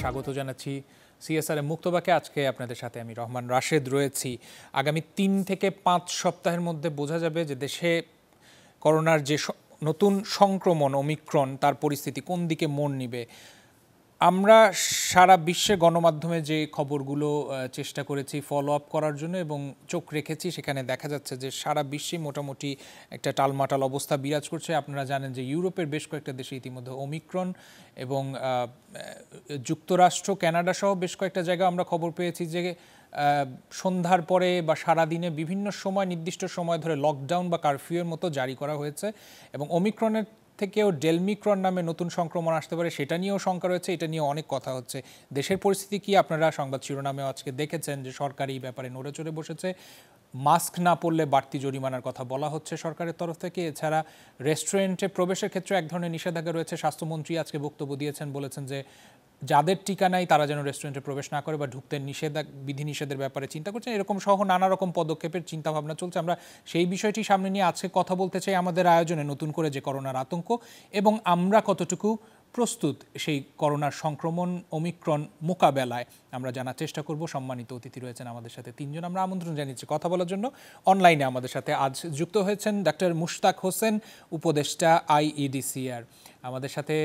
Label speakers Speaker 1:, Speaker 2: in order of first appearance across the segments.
Speaker 1: স্বাগত জানাচ্ছি সিএসআর মুক্তবাকে। আজকে আপনাদের সাথে আমি রহমান রাশেদ রয়েছি। আগামী ৩ থেকে ৫ সপ্তাহের মধ্যে বোঝা যাবে যে দেশে করোনার যে নতুন সংক্রমণ ওমিক্রন তার পরিস্থিতি কোন দিকে মোড় নিবে। আমরা সারা বিশ্বে গণমাধ্যমে যে খবরগুলো চেষ্টা করেছি ফলো আপ করার জন্য এবং চোখ রেখেছি, সেখানে দেখা যাচ্ছে যে সারা বিশ্বে মোটামুটি একটা টালমাটাল অবস্থা বিরাজ করছে। আপনারা জানেন যে ইউরোপের বেশ কয়েকটা দেশে ইতিমধ্যে ওমিক্রন এবং যুক্তরাষ্ট্র, কানাডা সহ বেশ কয়েকটা জায়গায় আমরা খবর পেয়েছি যে সন্ধ্যার পরে বা সারাদিনে বিভিন্ন সময় নির্দিষ্ট সময় ধরে লকডাউন বা কারফিউয়ের মতো জারি করা হয়েছে। এবং ওমিক্রনের থেকেও ডেলমিক্রন নামে নতুন সংক্রমণ আসতে পারে, সেটা নিয়েও শঙ্কা রয়েছে। এটা নিয়ে অনেক কথা হচ্ছে। দেশের পরিস্থিতি কি আপনারা সংবাদ শিরোনামেও আজকে দেখেছেন যে সরকার এই ব্যাপারে নড়ে চড়ে বসেছে। মাস্ক না পরলে বাড়তি জরিমানার কথা বলা হচ্ছে সরকারের তরফ থেকে। এছাড়া রেস্টুরেন্টে প্রবেশের ক্ষেত্রে এক ধরনের নিষেধাজ্ঞা রয়েছে। স্বাস্থ্যমন্ত্রী আজকে বক্তব্য দিয়েছেন, বলেছেন যে যাদের টিকা নাই তারা যেন রেস্টুরেন্টে প্রবেশ না করে বা ঢুকতে বিধিনিষেধের ব্যাপারে চিন্তা করছেন। এরকম সহ নানা রকম পদক্ষেপের চিন্তাভাবনা চলছে। আমরা সেই বিষয়টি সামনে নিয়ে আজকে কথা বলতে চাই আমাদের আয়োজনে, নতুন করে যে করোনার আতঙ্ক এবং আমরা কতটুকু প্রস্তুত সেই করোনার সংক্রমণ ওমিক্রন মোকাবেলায় আমরা জানার চেষ্টা করব। সম্মানিত অতিথি রয়েছেন আমাদের সাথে তিনজন। আমরা আমন্ত্রণ জানিয়েছি কথা বলার জন্য। অনলাইনে আমাদের সাথে আজ যুক্ত হয়েছেন ডাক্তার মুশতাক হোসেন, উপদেষ্টা IEDCR। আমাদের সাথে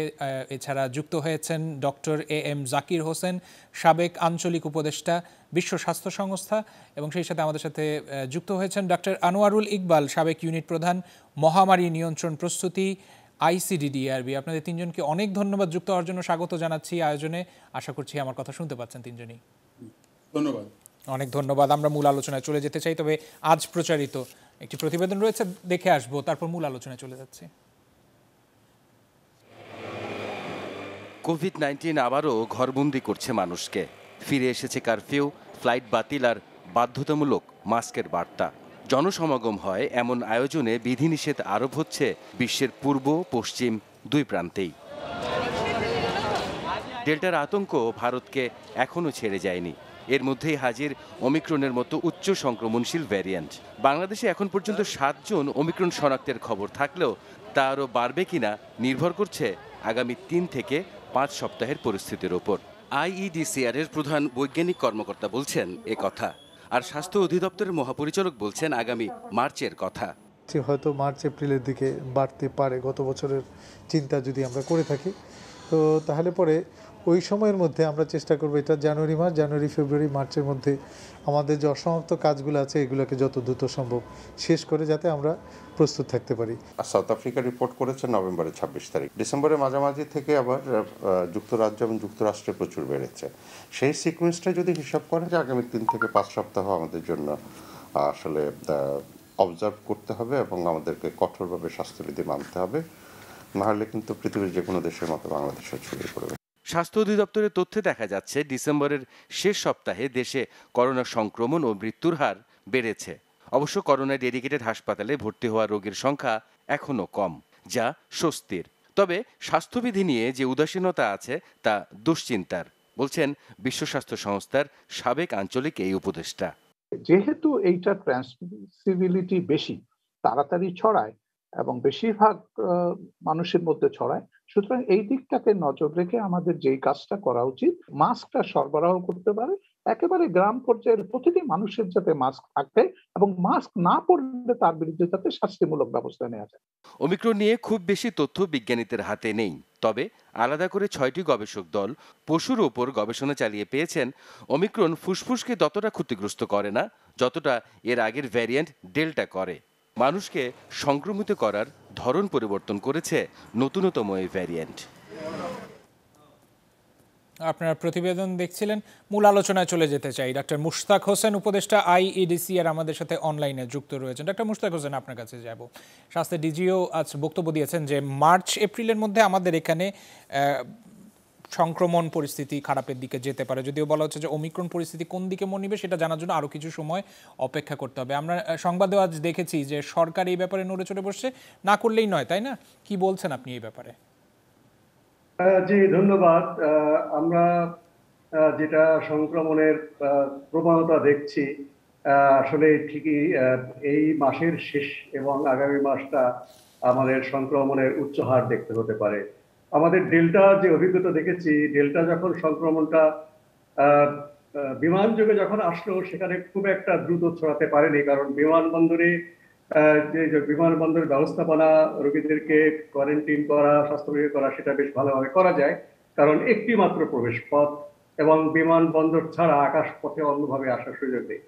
Speaker 1: এছাড়া যুক্ত হয়েছেন ডক্টর AM জাকির হোসেন, সাবেক আঞ্চলিক উপদেষ্টা বিশ্ব স্বাস্থ্য সংস্থা, এবং সেই সাথে আমাদের সাথে যুক্ত হয়েছেন ডক্টর আনোয়ারুল ইকবাল, সাবেক ইউনিট প্রধান, মহামারী নিয়ন্ত্রণ প্রস্তুতি, ICDDRB। আপনাদের তিনজনকে অনেক ধন্যবাদ, যুক্ত হওয়ার জন্য স্বাগত জানাচ্ছি আয়োজনে। আশা করছি আমার কথা শুনতে পাচ্ছেন তিনজনই।
Speaker 2: ধন্যবাদ।
Speaker 1: অনেক ধন্যবাদ। আমরা মূল আলোচনায় চলে যেতে চাই, তবে আজ প্রচারিত একটি প্রতিবেদন রয়েছে, দেখে আসবো, তারপর মূল আলোচনায় চলে যাচ্ছে।
Speaker 3: কোভিড-19 আবারও ঘরবন্দি করছে মানুষকে। ফিরে এসেছে কারফিউ, ফ্লাইট বাতিল আর বাধ্যতামূলক মাস্কের বার্তা। জনসমাগম হয় এমন আয়োজনে বিধিনিষেধ আরোপ হচ্ছে বিশ্বের পূর্ব পশ্চিম দুই প্রান্তেই। ডেল্টার আতঙ্ক ভারতকে এখনও ছেড়ে যায়নি। এর মধ্যেই হাজির ওমিক্রনের মতো উচ্চ সংক্রমণশীল ভ্যারিয়েন্ট। বাংলাদেশে এখন পর্যন্ত 7 জন ওমিক্রন শনাক্তের খবর থাকলেও তা আরও বাড়বে কিনা নির্ভর করছে আগামী 3 থেকে 5 সপ্তাহের পরিস্থিতির ওপর। IEDCR এর প্রধান বৈজ্ঞানিক কর্মকর্তা বলছেন এ কথা, আর স্বাস্থ্য অধিদপ্তরের মহাপরিচালক বলছেন আগামী মার্চের কথা।
Speaker 4: হয়তো মার্চ এপ্রিলের দিকে বাড়তে পারে, গত বছরের চিন্তা যদি আমরা করে থাকি, তো তাহলে পরে ওই সময়ের মধ্যে আমরা চেষ্টা করবো এটা জানুয়ারি ফেব্রুয়ারি মার্চের মধ্যে আমাদের যে অসমাপ্ত কাজগুলো আছে এগুলোকে যত দ্রুত সম্ভব শেষ করে যাতে আমরা প্রস্তুত থাকতে পারি।
Speaker 5: সাউথ আফ্রিকা রিপোর্ট করেছে নভেম্বরের 26 তারিখ। ডিসেম্বরের মাঝামাঝি থেকে আবার যুক্তরাজ্য এবং যুক্তরাষ্ট্রে প্রচুর বেড়েছে। সেই সিকোয়েন্সটা যদি হিসাব করেন যে আগামী 3 থেকে 5 সপ্তাহ আমাদের জন্য আসলে অবজার্ভ করতে হবে এবং আমাদেরকে কঠোরভাবে স্বাস্থ্যবিধি মানতে হবে, নাহলে কিন্তু পৃথিবীর যে কোনো দেশের মতো বাংলাদেশে ছড়িয়ে পড়বে।
Speaker 3: স্বাস্থ্য অধিদপ্তরের তথ্যে দেখা যাচ্ছে ডিসেম্বরের শেষ সপ্তাহে দেশে করোনা সংক্রমণ ও মৃত্যুর হার বেড়েছে। অবশ্য করোনায় ডেডিকেটেড হাসপাতালে ভর্তি হওয়া রোগীর সংখ্যা এখনও কম, যা স্বস্তির। তবে স্বাস্থ্যবিধি নিয়ে যে উদাসীনতা আছে তা দুশ্চিন্তার, বলছেন বিশ্ব স্বাস্থ্য সংস্থার সাবেক আঞ্চলিক এই উপদেষ্টা।
Speaker 6: যেহেতু এইটা ট্রান্সমিসিবিলিটি বেশি, তাড়াতাড়ি ছড়ায় এবং বেশিরভাগ মানুষের মধ্যে ছড়ায়, সুতরাং এই দিকটাকে নজর রেখে আমাদের যেই কাজটা করা উচিত, মাস্কটা সরবরাহ করতে পারে একেবারে গ্রাম পর্যায়ের প্রতিটি মানুষের যাতে মাস্ক থাকে এবং মাস্ক না পরলে তার বিরুদ্ধে যাতে শাস্তিমূলক ব্যবস্থা নেওয়া যায়।
Speaker 3: ওমিক্রন নিয়ে খুব বেশি তথ্য বিজ্ঞানীদের হাতে নেই, তবে আলাদা করে 6টি গবেষক দল পশুর ওপর গবেষণা চালিয়ে পেয়েছেন ওমিক্রন ফুসফুসকে ততটা ক্ষতিগ্রস্ত করে না যতটা এর আগের ভ্যারিয়েন্ট ডেল্টা করে। মানুষকে সংক্রমিত করার ধরন পরিবর্তন করেছে নতুনতম এই ভ্যারিয়েন্ট।
Speaker 1: আপনার প্রতিবেদন দেখছিলেন। মূল আলোচনায় চলে যেতে চাই। ডাক্তার মুশতাক হোসেন, উপদেষ্টা IEDCR আমাদের সাথে অনলাইনে যুক্ত রয়েছেন। ডাক্তার মুশতাক হোসেন, আপনার কাছে যাব। স্বাস্থ্যের ডিজিও আজ বক্তব্য দিয়েছেন যে মার্চ এপ্রিলের মধ্যে আমাদের এখানে সংক্রমণ পরিস্থিতি খারাপের দিকে যেতে পারে, যদিও বলা হচ্ছে যে ওমিক্রন পরিস্থিতি কোন দিকে মোড় নিবে সেটা জানার জন্য আরও কিছু সময় অপেক্ষা করতে হবে। আমরা সংবাদেও আজ দেখেছি যে সরকার এই ব্যাপারে নড়ে চড়ে বসছে, না করলেই নয়, তাই না? কি বলছেন আপনি এই ব্যাপারে?
Speaker 2: জি, ধন্যবাদ। আমরা যেটা সংক্রমণের প্রবণতা দেখছি, আসলে ঠিকই এই মাসের শেষ এবং আগামী মাসটা আমাদের সংক্রমণের উচ্চ হার দেখতে হতে পারে। আমাদের ডেল্টা যে অভিজ্ঞতা দেখেছি, ডেল্টা যখন সংক্রমণটা বিমান যোগে যখন আসলো, সেখানে খুব একটা দ্রুত ছড়াতে পারেনি, কারণ বিমানবন্দরে যে বিমানবন্দরের ব্যবস্থাপনা, রোগীদেরকে কোয়ারেন্টাইন করা, স্বাস্থ্য পরীক্ষা করা, সেটা বেশ ভালোভাবে করা যায়, কারণ একটি মাত্র প্রবেশ পথ এবং বিমানবন্দর ছাড়া আকাশ পথে অন্যভাবে আসার সুযোগ নেই।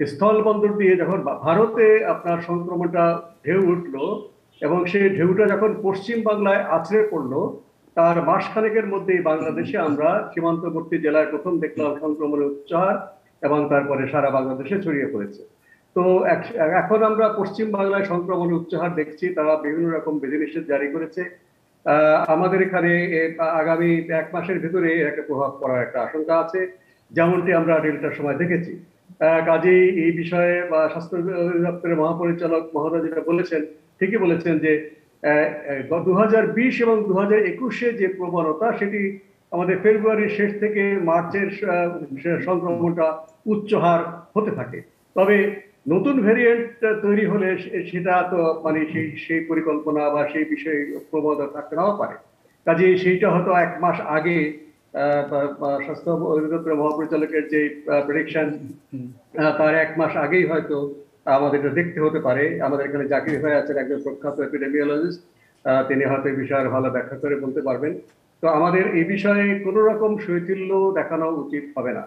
Speaker 2: স্থল বন্দর দিয়ে যখন ভারতে আপনার সংক্রমণটা ঢেউ উঠলো এবং সেই ঢেউটা যখন পশ্চিম বাংলায় আছড়ে পড়লো, তার মাসখানেকের মধ্যেই বাংলাদেশে আমরা সীমান্তবর্তী জেলায় প্রথম দেখলাম সংক্রমণের উচ্চহার, এবং তারপরে সারা বাংলাদেশে ছড়িয়ে পড়েছে। তো এখন আমরা পশ্চিম বাংলায় সংক্রমণের উচ্চহার দেখছি, তারা বিভিন্ন রকম বিধিনিষেধ জারি করেছে। আমাদের এখানে আগামী 1 মাসের ভিতরে একটা প্রভাব পড়ার একটা আশঙ্কা আছে, যেমনটি আমরা ডেল্টার সময় দেখেছি। কাজেই এই বিষয়ে স্বাস্থ্য অধিদপ্তরের মহাপরিচালক মহোদয় যেটা বলেছেন, ঠিকই বলেছেন যে 2020 এবং 2021-এ যে প্রবণতা, সেটি আমাদের ফেব্রুয়ারির শেষ থেকে মার্চের সংক্রমণটা উচ্চ হার হতে থাকে। তবে নতুন ভ্যারিয়েন্ট তৈরি হলে সেটা তো মানে সেই পরিকল্পনা বা সেই বিষয়ে প্রবণতা থাকতে নাও পারে। কাজেই সেইটা হয়তো 1 মাস আগে স্বাস্থ্য অধিদপ্তরের মহাপরিচালকের যে প্রেডিকশন, তার 1 মাস আগেই হয়তো আমাদের এটা দেখতে হতে পারে। আমাদের এখানে জাকির ভাই আছেন, একজন প্রখ্যাত এপিডেমিওলজিস্ট, তিনি হয়তো এই বিষয়ে ভালো ব্যাখ্যা করে বলতে পারবেন। তো আমাদের এই বিষয়ে কোনো রকম শৈথিল্য দেখানো উচিত হবে না।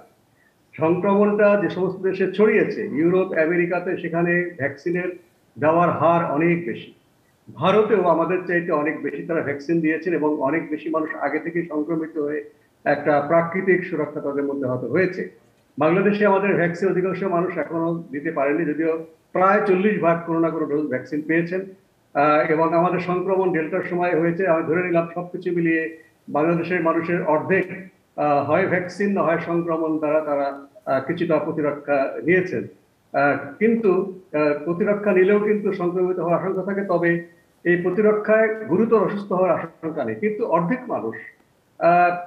Speaker 2: সংক্রমণটা যে সমস্ত দেশে ছড়িয়েছে, ইউরোপ, আমেরিকাতে, সেখানে ভ্যাকসিনের দেওয়ার হার অনেক বেশি। ভারতেও আমাদের চাইতে অনেক বেশি তারা ভ্যাকসিন দিয়েছেন, এবং অনেক বেশি মানুষ আগে থেকে সংক্রমিত হয়ে একটা প্রাকৃতিক সুরক্ষা তাদের মধ্যে হয়তো হয়েছে। বাংলাদেশে আমাদের ভ্যাকসিন অধিকাংশ মানুষ এখনো দিতে পারেনি, যদিও প্রায় 40 ভাগ কোনো না কোনো ডোজ ভ্যাকসিন পেয়েছেন। এবং আমাদের সংক্রমণ ডেল্টার সময় হয়েছে, আমি ধরে নিলাম সবকিছু মিলিয়ে বাংলাদেশের মানুষের অর্ধেক হয় ভ্যাকসিন না হয় সংক্রমণ দ্বারা তারা কিছুটা প্রতিরক্ষা নিয়েছেন। কিন্তু প্রতিরক্ষা নিলেও কিন্তু সংক্রমিত হওয়ার আশঙ্কা থাকে। তবে এই প্রতিরক্ষায় গুরুতর অসুস্থ হওয়ার আশঙ্কা নেই। কিন্তু অর্ধেক মানুষ,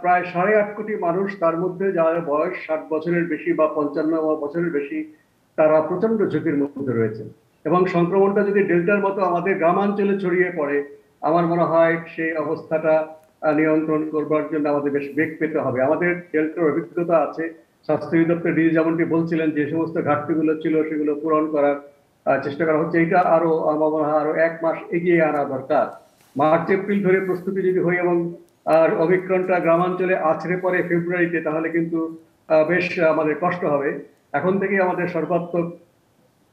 Speaker 2: প্রায় 8.5 কোটি মানুষ, তার মধ্যে যাদের বয়স 60 বছরের বেশি বা 55 বছরের বেশি, তারা প্রচন্ড ঝুঁকির মধ্যে রয়েছে। এবং সংক্রমণটা যদি ডেল্টার মতো আমাদের গ্রামাঞ্চলে ছড়িয়ে পড়ে, আমার মনে হয় সেই অবস্থাটা নিয়ন্ত্রণ করবার জন্য আমাদের বেশ বেগ পেতে হবে। আমাদের ডেল্টার অভিজ্ঞতা আছে, স্বাস্থ্য অধিদপ্তর যেমনটি বলছিলেন, যে সমস্ত ঘাটতিগুলো ছিল সেগুলো পূরণ করার চেষ্টা করা হচ্ছে। এটা আরো আমার মনে হয় আরো 1 মাস এগিয়ে আনা দরকার। মার্চ এপ্রিল ধরে প্রস্তুতি যদি হয় এবং ওমিক্রনটা গ্রামাঞ্চলে আছড়ে পড়ে ফেব্রুয়ারিতে, তাহলে কিন্তু বেশ আমাদের কষ্ট হবে। এখন থেকে আমাদের সর্বাত্মক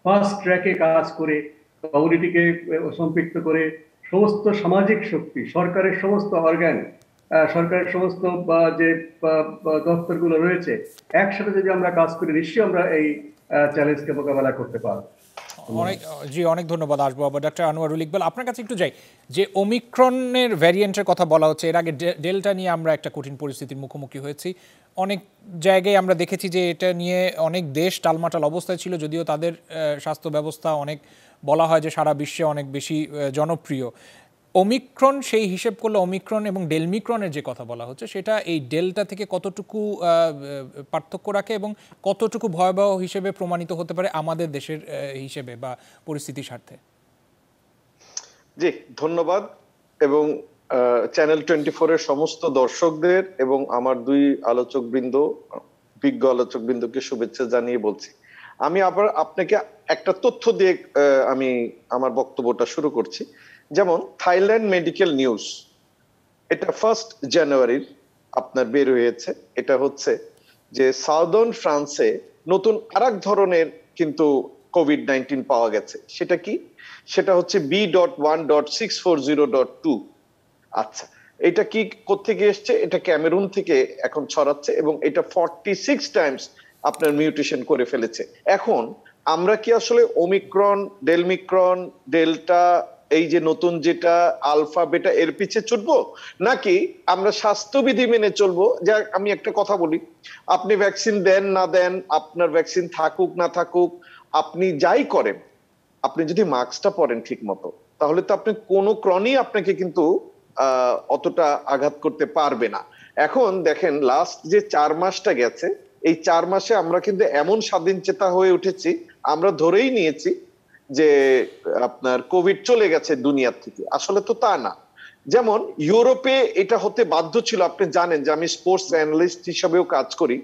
Speaker 2: ফাস্ট ট্র্যাকে কাজ করে, কমিউনিটিকে সম্পৃক্ত করে, সমস্ত সামাজিক শক্তি, সরকারের সমস্ত অর্গান, সরকারের সমস্ত যে দপ্তরগুলো রয়েছে, একসাথে যদি আমরা কাজ করি, নিশ্চয়ই আমরা এই চ্যালেঞ্জকে মোকাবেলা করতে পারব।
Speaker 1: অনেক ধন্যবাদ। আসবো আবার ডক্টর আনোয়ারুল ইকবাল, আপনার কাছে একটু যাই। যে ওমিক্রনের ভ্যারিয়েন্টের কথা বলা হচ্ছে, এর আগে ডেল্টা নিয়ে আমরা একটা কঠিন পরিস্থিতির মুখোমুখি হয়েছি। অনেক জায়গায় আমরা দেখেছি যে এটা নিয়ে অনেক দেশ টালমাটাল অবস্থায় ছিল, যদিও তাদের স্বাস্থ্য ব্যবস্থা অনেক বলা হয় যে সারা বিশ্বে অনেক বেশি জনপ্রিয়। ওমিক্রন সেই হিসেব করলে ওমিক্রন এবং ডেলমিক্রনের যে কথা বলা হচ্ছে, সেটা এই ডেল্টা থেকে কতটুকু পার্থক্য রাখে এবং কতটুকু ভয়াবহ হিসেবে প্রমাণিত হতে পারে আমাদের দেশের হিসেবে বা পরিস্থিতির স্বার্থে?
Speaker 7: জি, ধন্যবাদ। এবং চ্যানেল 24 এর সমস্ত দর্শকদের এবং আমার দুই আলোচকবৃন্দ, বিজ্ঞ আলোচকবৃন্দকে শুভেচ্ছা জানিয়ে বলছি। আমি আবার আপনাকে একটা তথ্য দিয়ে আমি আমার বক্তব্যটা শুরু করছি। যেমন থাইল্যান্ড মেডিকেল নিউজ, এটা 1 জানুয়ারির আপনার বের হয়েছে। এটা হচ্ছে যে সাউদার্ন ফ্রান্সে নতুন আরেক ধরনের কিন্তু কোভিড-19 পাওয়া গেছে। সেটা কি? সেটা হচ্ছে B.1.640.2। আচ্ছা, এটা কি কোত্থেকে এসছে? এটা ক্যামেরুন থেকে এখন ছড়াচ্ছে এবং এটা 46 টাইমস আপনার মিউটেশন করে ফেলেছে। এখন আমরা কি আসলে ওমিক্রন, ডেলমিক্রন, ডেল্টা, এই যে নতুন যেটা আলফা, বেটা, এর পিছে ছুটবো, নাকি আমরা স্বাস্থ্যবিধি মেনে চলবো? যা আমি একটা কথা বলি, আপনি ভ্যাকসিন দেন না দেন, আপনার ভ্যাকসিন থাকুক না থাকুক, আপনি যাই করেন, আপনি যদি মাস্কটা পরেন ঠিক মতো, তাহলে তো আপনি কোনো ক্রনই আপনাকে কিন্তু অতটা আঘাত করতে পারবে না। এখন দেখেন, লাস্ট যে 4 মাসটা গেছে, এই 4 মাসে আমরা কিন্তু এমন স্বাধীন চেতা হয়ে উঠেছি, আমরা ধরেই নিয়েছি যে আপনার কোভিড চলে গেছে দুনিয়ার থেকে। আসলে তো তা না। যেমন ইউরোপে এটা হতে বাধ্য ছিল, আপনি জানেন যে আমি স্পোর্টস অ্যানালিস্ট হিসাবেও কাজ করি,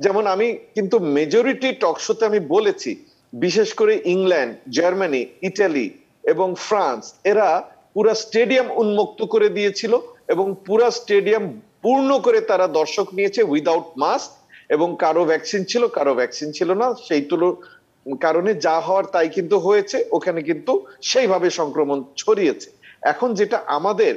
Speaker 7: যেমন আমি কিন্তু মেজরিটি টক শোতে আমি বলেছি, বিশেষ করে ইংল্যান্ড, জার্মানি, ইটালি এবং ফ্রান্স এরা পুরা স্টেডিয়াম উন্মুক্ত করে দিয়েছিল এবং পুরা স্টেডিয়াম পূর্ণ করে তারা দর্শক নিয়েছে উইদাউট মাস্ক, এবং কারো ভ্যাকসিন ছিল কারো ভ্যাকসিন ছিল না, সেই কারণে যা হওয়ার তাই কিন্তু হয়েছে, ওখানে কিন্তু সেইভাবে সংক্রমণ ছড়িয়েছে। এখন যেটা আমাদের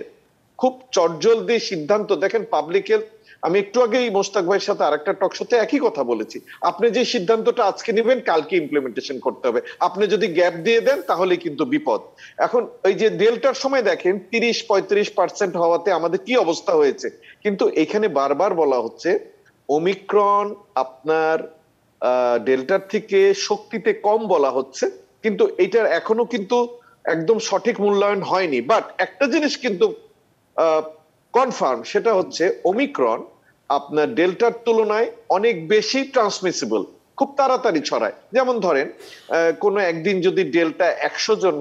Speaker 7: খুব চটজলদি সিদ্ধান্ত, দেখেন পাবলিক হেলথ, আমি একটু আগেই মোস্তাক ভাইয়ের সাথে আরেকটা টক শোতে একই কথা বলেছি, আপনি যে সিদ্ধান্তটা আজকে নেবেন কালকে ইমপ্লিমেন্টেশন করতে হবে, আপনি যদি গ্যাপ দিয়ে দেন তাহলে কিন্তু বিপদ। এখন এই যে ডেল্টার সময় দেখেন 30-35% হওয়াতে আমাদের কি অবস্থা হয়েছে, কিন্তু এখানে বারবার বলা হচ্ছে ওমিক্রন আপনার ডেল্টার থেকে শক্তিতে কম বলা হচ্ছে, কিন্তু এটার এখনো কিন্তু একদম সঠিক মূল্যায়ন হয়নি। বাট একটা জিনিস কিন্তু কনফার্ম, সেটা হচ্ছে ওমিক্রন আপনার ডেল্টার তুলনায় অনেক বেশি ট্রান্সমিসিবল, খুব তাড়াতাড়ি ছড়ায়। যেমন ধরেন কোনো একদিন যদি ডেল্টা 100 জন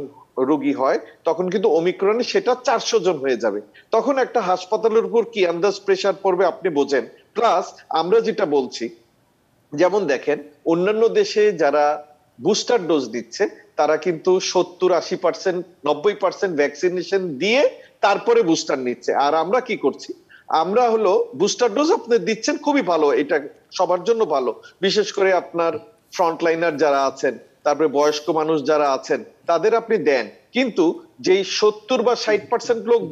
Speaker 7: রোগী হয়, তখন কিন্তু ওমিক্রনে সেটা 400 জন হয়ে যাবে, তখন একটা হাসপাতালের উপর কি আন্দাজ প্রেসার পড়বে আপনি বোঝেন। প্লাস আমরা যেটা বলছি, যেমন দেখেন অন্যান্য দেশে যারা বুস্টার ডোজ দিচ্ছে তারা কিন্তু 70-80%, 90% ভ্যাকসিনেশন দিয়ে তারপরে বুস্টার নিচ্ছে, আর আমরা কি করছি, আমরা হলো বুস্টার ডোজ আপনি দিচ্ছেন খুবই ভালো, এটা সবার জন্য ভালো, বিশেষ করে আপনার ফ্রন্টলাইনার যারা আছেন, তারপরে বয়স্ক মানুষ যারা আছেন তাদের আপনি দেন, কিন্তু যেই 70 বা 60% লোক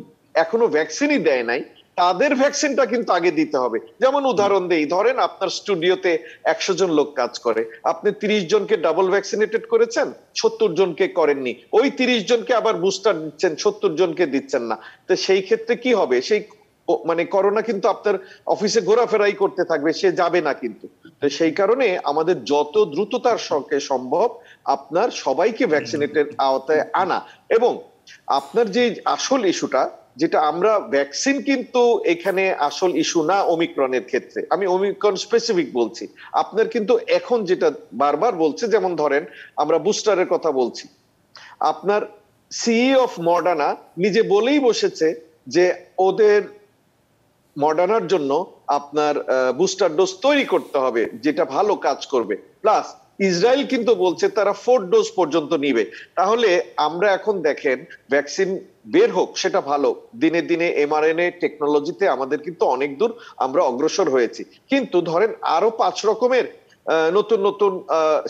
Speaker 7: এখনো ভ্যাকসিনই দেয় নাই, তাদের ভ্যাকসিনটা কিন্তু আগে দিতে হবে। যেমন উদাহরণ দেই, ধরেন আপনার স্টুডিওতে 100 জন লোক কাজ করে, আপনি 30 জনকে ডাবল ভ্যাকসিনেটেড করেছেন, 70 জনকে করেননি, ওই 30 জনকে আবার বুস্টার দিচ্ছেন, 70 জনকে দিচ্ছেন না, তো সেই ক্ষেত্রে কি হবে, সেই মানে করোনা কিন্তু আপনার অফিসে ঘোরাফেরাই করতে থাকবে, সে যাবে না কিন্তু। তো সেই কারণে আমাদের যত দ্রুততার সঙ্গে সম্ভব আপনার সবাইকে ভ্যাকসিনেটের আওতায় আনা, এবং আপনার যে আসল ইস্যুটা, যেটা আমরা ভ্যাকসিন কিন্তু এখানে আসল ইস্যু না ওমিক্রনের ক্ষেত্রে, আমি ওমিক্রন স্পেসিফিক বলছি, আপনার কিন্তু এখন যেটা বারবার বলছে, যেমন ধরেন আমরা বুস্টারের কথা বলছি, আপনার সিই অফ মডার্না নিজে বলেই বসেছে যে ওদের মডার্নার জন্য আপনার বুস্টার ডোজ তৈরি করতে হবে যেটা ভালো কাজ করবে, প্লাস ইসরায়েল কিন্তু বলছে তারা 4 ডোজ পর্যন্ত নিবে। তাহলে আমরা এখন দেখেন ভ্যাকসিন বের হোক সেটা ভালো, দিনে দিনে এমআরএনএ টেকনোলজিতে আমাদের কিন্তু অনেক দূর আমরা অগ্রসর হয়েছি, কিন্তু ধরেন আরো 5 রকমের নতুন নতুন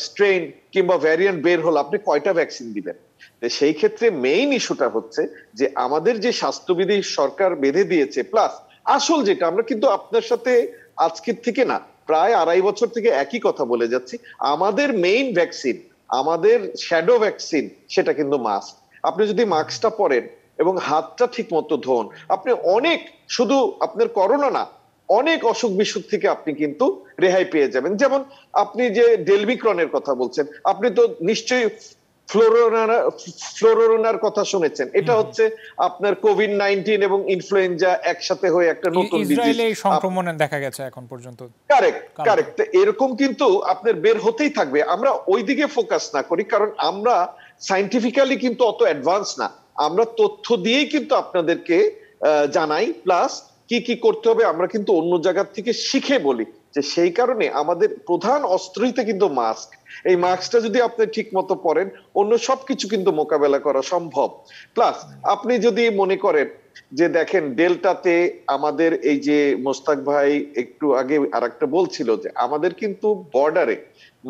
Speaker 7: স্ট্রেন কিংবা ভ্যারিয়েন্ট বের হলো, আপনি কয়টা ভ্যাকসিন দিবেন? সেই ক্ষেত্রে মেইন ইস্যুটা হচ্ছে যে আমাদের যে স্বাস্থ্যবিধি সরকার বেঁধে দিয়েছে, প্লাস আসল যেটা আমরা কিন্তু আপনার সাথে আজকের থেকে না প্রায় 2.5 বছর থেকে একই কথা বলে যাচ্ছি, আমাদের মেইন ভ্যাকসিন, আমাদের শ্যাডো ভ্যাকসিন, সেটা কিন্তু মাস্ক। আপনি যদি মাস্কটা পরেন এবং হাতটা ঠিক মতো ধোন, আপনি অনেক, শুধু আপনার করোনা না, অনেক অসুখ বিসুখ থেকে আপনি কিন্তু রেহাই পেয়ে যাবেন। যেমন আপনি যে ডেলমিক্রনের কথা বলছেন, আপনি তো নিশ্চয়ই ফ্লোরোনার কথা শুনেছেন, এটা হচ্ছে আপনার কোভিড-19 এবং ইনফ্লুয়েঞ্জা একসাথে হয়ে একটা নতুন ডিজিজ,
Speaker 1: ইসরায়েলে এই সংক্রমণ দেখা গেছে এখন পর্যন্ত।
Speaker 7: কারেক্ট। এরকম কিন্তু আপনার বের হতেই থাকবে, আমরা ওই দিকে ফোকাস না করি, কারণ আমরা সায়েন্টিফিক্যালি কিন্তু অত অ্যাডভান্স না, আমরা তথ্য দিয়েই কিন্তু আপনাদেরকে জানাই, প্লাস কি কি করতে হবে আমরা কিন্তু অন্য জায়গা থেকে শিখে বলি, যে সেই কারণে আমাদের প্রধান অস্ত্রইতে কিন্তু মাস্ক। এই মাস্কটা যদি আপনি ঠিক মতো পরেন, অন্য সবকিছু কিন্তু মোকাবেলা করা সম্ভব। প্লাস আপনি যদি মনে করেন যে দেখেন ডেল্টাতে আমাদের এই যে মোস্তাক ভাই একটু আগে আরেকটা বলছিল যে আমাদের কিন্তু বর্ডারে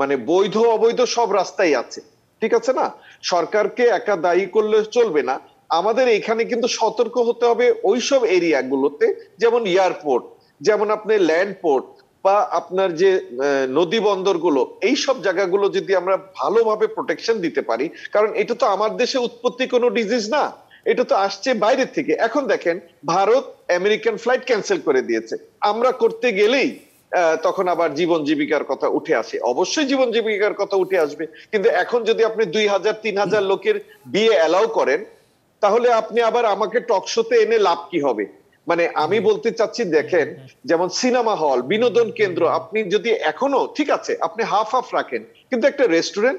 Speaker 7: মানে বৈধ অবৈধ সব রাস্তাই আছে, ঠিক আছে না, সরকারকে একা দায়ী করলে চলবে না, আমাদের এখানে কিন্তু সতর্ক হতে হবে ওইসব এরিয়াগুলোতে, যেমন এয়ারপোর্ট, যেমন আপনি ল্যান্ড পোর্ট বা আপনার যে নদী বন্দরগুলো, এই সব জায়গাগুলো যদি আমরা ভালোভাবে প্রোটেকশন দিতে পারি, কারণ এটা তো আমার দেশে উৎপত্তি কোনো ডিজিজ না, এটা তো আসছে বাইরে থেকে। এখন দেখেন ভারত আমেরিকান ফ্লাইট ক্যান্সেল করে দিয়েছে, আমরা করতে গেলেই তখন আবার জীবন জীবিকার কথা উঠে আসে, অবশ্যই জীবন জীবিকার কথা উঠে আসবে, কিন্তু এখন যদি আপনি 2000-3000 লোকের বিয়ে অ্যালাউ করেন, তাহলে আপনি আবার আমাকে টক শোতে এনে লাভ কি হবে? মানে আমি বলতে চাচ্ছি, দেখেন যেমন সিনেমা হল, বিনোদন কেন্দ্র, আপনি যদি এখনো ঠিক আছে আপনি হাফ রাখেন, কিন্তু একটা রেস্টুরেন্ট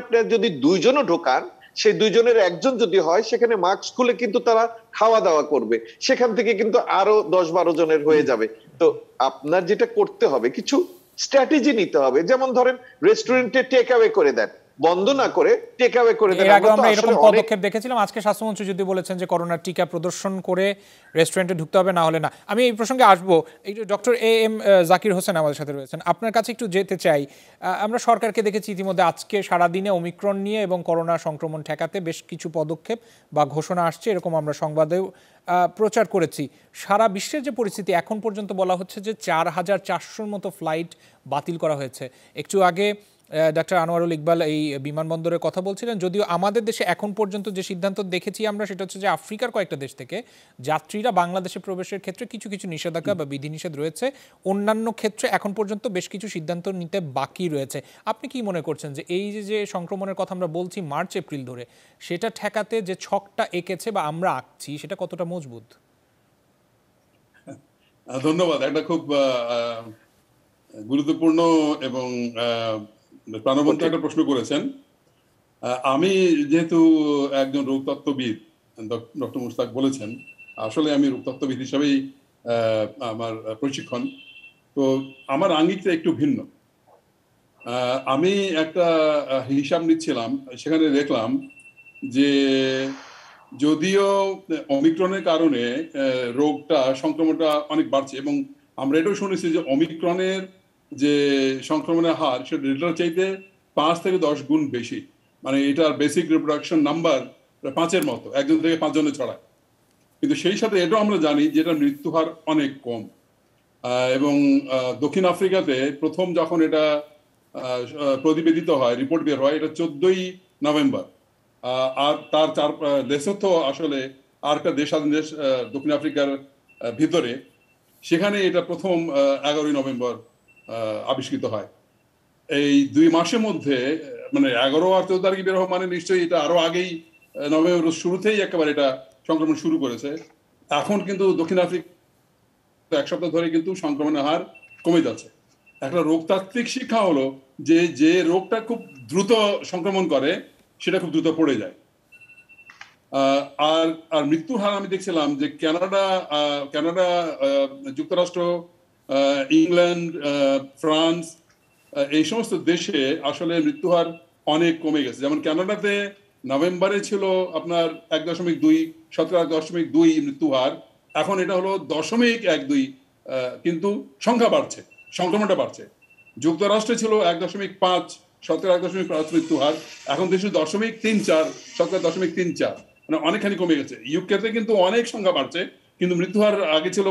Speaker 7: আপনি যদি 2 জনও ঢোকান, সেই দুইজনের একজন যদি হয় সেখানে মাস্ক খুলে কিন্তু তারা খাওয়া দাওয়া করবে, সেখান থেকে কিন্তু আরো 10-12 জনের হয়ে যাবে। তো আপনার যেটা করতে হবে, কিছু স্ট্র্যাটেজি নিতে হবে। যেমন ধরেন রেস্টুরেন্টে টেক অ্যাওয়ে করে দেন, বন্ধ না করে টেক অ্যাওয়ে করে দেন।
Speaker 1: এর আগে আমরা এরকম পদক্ষেপ দেখেছিলাম। আজকে স্বাস্থ্যমন্ত্রী যদি বলেছেন যে করোনার টিকা প্রদর্শন করে রেস্টুরেন্টে ঢুকতে হবে, না হলে না। আমি এই প্রসঙ্গে আসবো। ডক্টর এম জাকির হোসেন আমাদের সাথে রয়েছেন, আপনার কাছে একটু যেতে চাই। আমরা সরকারকে দেখেছি ইতিমধ্যে আজকে সারাদিনে ওমিক্রন নিয়ে এবং করোনা সংক্রমণ ঠেকাতে বেশ কিছু পদক্ষেপ বা ঘোষণা আসছে, এরকম আমরা সংবাদেও প্রচার করেছি। সারা বিশ্বের যে পরিস্থিতি, এখন পর্যন্ত বলা হচ্ছে যে 4400-র মতো ফ্লাইট বাতিল করা হয়েছে। একটু আগে ডক্টর আনোয়ারুল ইকবাল এই বিমানবন্দরের কথা বলছিলেন। যদিও আমাদের দেশে এখন পর্যন্ত যে সিদ্ধান্ত দেখেছি আমরা, সেটা হচ্ছে যে আফ্রিকার কয়েকটা দেশ থেকে যাত্রীরা বাংলাদেশে প্রবেশের ক্ষেত্রে কিছু কিছু নিষেধাজ্ঞা বা বিধিনিষেধ রয়েছে। অন্যান্য ক্ষেত্রে এখন পর্যন্ত বেশ কিছু সিদ্ধান্ত নিতে বাকি রয়েছে। আপনি কি মনে করছেন যে এই যে সংক্রমণের কথা আমরা বলছি মার্চ এপ্রিল ধরে, সেটা ঠেকাতে যে ছকটা এঁকেছে বা আমরা আঁকছি, সেটা কতটা মজবুত?
Speaker 8: ধন্যবাদ। একটা খুব গুরুত্বপূর্ণ এবং প্রাণবন্ত একটা প্রশ্ন করেছেন। আমি যেহেতু একজন রোগতত্ত্ববিদ, ডক্টর মুশতাক বলেছেন, আসলে আমি রোগতত্ত্ববিদ হিসাবেই আমার প্রশিক্ষণ, তো আমার আঙ্গিকটা একটু ভিন্ন। আমি একটা হিসাব নিচ্ছিলাম, সেখানে দেখলাম যে যদিও অমিক্রনের কারণে রোগটা সংক্রমণটা অনেক বাড়ছে, এবং আমরা এটাও শুনেছি যে অমিক্রনের যে সংক্রমণের হার সেটা ডেল্টার চাইতে 5 থেকে 10 গুণ বেশি। মানে এটার বেসিক রিপ্রোডাকশন নাম্বার 5-এর মতো, 1 থেকে 5 জনে ছড়ায়। কিন্তু সেই সাথে এটাও আমরা জানি যে এটার মৃত্যু হার অনেক কম। এবং দক্ষিণ আফ্রিকাতে প্রথম যখন এটা প্রতিবেদিত হয়, রিপোর্ট বের হয়, এটা 14ই নভেম্বর। আর তার দেশস্থ আসলে আর একটা স্বাধীন দেশ দক্ষিণ আফ্রিকার ভিতরে, সেখানে এটা প্রথম 11ই নভেম্বর আবিষ্কৃত হয়। এই 2 মাসের মধ্যে, মানে 11 আর 14 তারিখে বের হওয়া মানে নিশ্চয়ই এটা আরো আগেই নভেম্বর শুরুতেই একেবারে এটা সংক্রমণ শুরু করেছে। এখন কিন্তু দক্ষিণ আফ্রিকা 1 সপ্তাহ ধরে কিন্তু সংক্রমণের হার কমে যাচ্ছে। একটা রোগতাত্ত্বিক শিক্ষা হলো যে রোগটা খুব দ্রুত সংক্রমণ করে সেটা খুব দ্রুত পড়ে যায়। আর মৃত্যুর হার আমি দেখছিলাম যে কানাডা, যুক্তরাষ্ট্র, ইংল্যান্ড, ফ্রান্স, এই সমস্ত দেশে আসলে মৃত্যু হার অনেক কমে গেছে। যেমন কানাডাতে নভেম্বরে ছিল আপনার 1.2 মৃত্যু হার, এখন এটা হলো 0.12, কিন্তু সংখ্যা বাড়ছে, সংক্রমণটা বাড়ছে। যুক্তরাষ্ট্রে ছিল 1.5, 1.5 মৃত্যু হার, এখন দেশে 0.34, 0.34, মানে অনেকখানি কমে গেছে। ইউকেতে কিন্তু অনেক সংখ্যা বাড়ছে, কিন্তু মৃত্যু হার আগে ছিল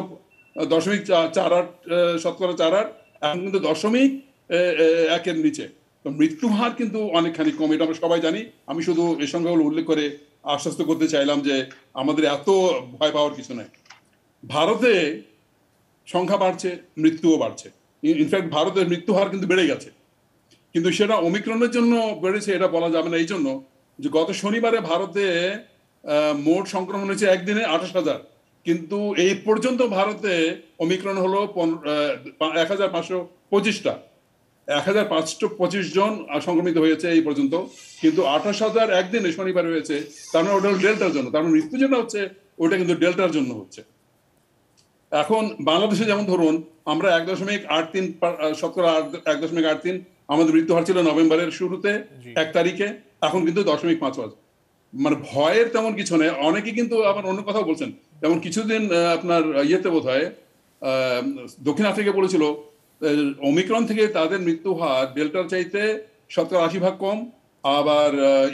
Speaker 8: 0.48, এখন কিন্তু 0.1-এর নিচে। তো মৃত্যু হার কিন্তু অনেকখানি কম, এটা আমরা সবাই জানি। আমি শুধু এই সংখ্যাগুলো উল্লেখ করে আশ্বস্ত করতে চাইলাম যে আমাদের এত ভয় পাওয়ার কিছু নাই। ভারতে সংখ্যা বাড়ছে, মৃত্যুও বাড়ছে। ইনফ্যাক্ট ভারতের মৃত্যু হার কিন্তু বেড়ে গেছে, কিন্তু সেটা ওমিক্রনের জন্য বেড়েছে এটা বলা যাবে না। এই জন্য যে গত শনিবারে ভারতে মোট সংক্রমণ হয়েছে একদিনে 28,000, কিন্তু এই পর্যন্ত ভারতে ওমিক্রন হলো 1,525টা, 1,525 জন সংক্রমিত হয়েছে এই পর্যন্ত, কিন্তু 28,000 একদিনে শনিবার হয়েছে। তার মানে ওটা ডেল্টার জন্য, তার মানে মৃত্যু যেটা হচ্ছে ওটা কিন্তু ডেল্টার জন্য হচ্ছে। এখন বাংলাদেশে যেমন ধরুন আমরা 1.83 আমাদের মৃত্যু হার ছিল নভেম্বরের শুরুতে 1 তারিখে, এখন কিন্তু 0.5। মানে ভয়ের তেমন কিছু নেই। অনেকে কিন্তু আবার অন্য কথা বলছেন, যেমন কিছুদিন আপনার ইয়েতে বোধ হয় দক্ষিণ আফ্রিকা বলেছিল ওমিক্রন থেকে তাদের মৃত্যু হার ডেল্টার চাইতে 80% কম। আবার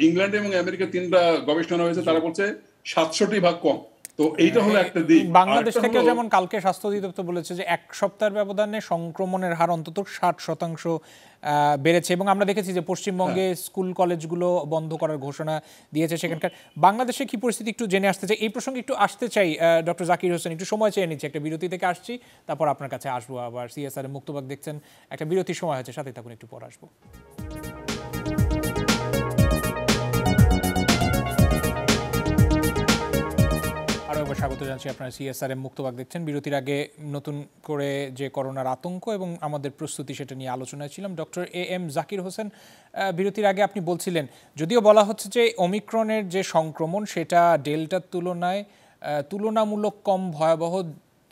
Speaker 8: ইংল্যান্ড এবং আমেরিকা 3টা গবেষণা হয়েছে, তারা বলছে 67% কম। তো এইটা হলো একটা দিক।
Speaker 1: বাংলাদেশ থেকে যেমন কালকে স্বাস্থ্য অধিদপ্তর বলেছে যে 1 সপ্তাহের ব্যবধানে সংক্রমণের হার অন্তত 60% বেড়েছে, এবং আমরা দেখেছি যে পশ্চিমবঙ্গে স্কুল কলেজগুলো বন্ধ করার ঘোষণা দিয়েছে সেখানকার। বাংলাদেশে কি পরিস্থিতি একটু জেনে আসতে চাই, এই প্রসঙ্গে একটু আসতে চাই। ডক্টর জাকির হোসেন, একটু সময় চেয়ে নিচ্ছি, একটা বিরতি থেকে আসছি, তারপর আপনার কাছে আসবো আবার। সিএসআর এর মুক্তবাক দেখছেন, একটা বিরতির সময় হয়েছে, সাথে থাকুন, একটু পর আসবো। আরও একবার স্বাগত জানাচ্ছি। আপনারা CSRM মুক্তবাক দেখছেন। বিরতির আগে নতুন করে যে করোনার আতঙ্ক এবং আমাদের প্রস্তুতি সেটা নিয়ে আলোচনায় ছিলাম। ডক্টর AM জাকির হোসেন, বিরতির আগে আপনি বলছিলেন যদিও বলা হচ্ছে যে ওমিক্রনের যে সংক্রমণ সেটা ডেল্টার তুলনায় তুলনামূলক কম ভয়াবহ,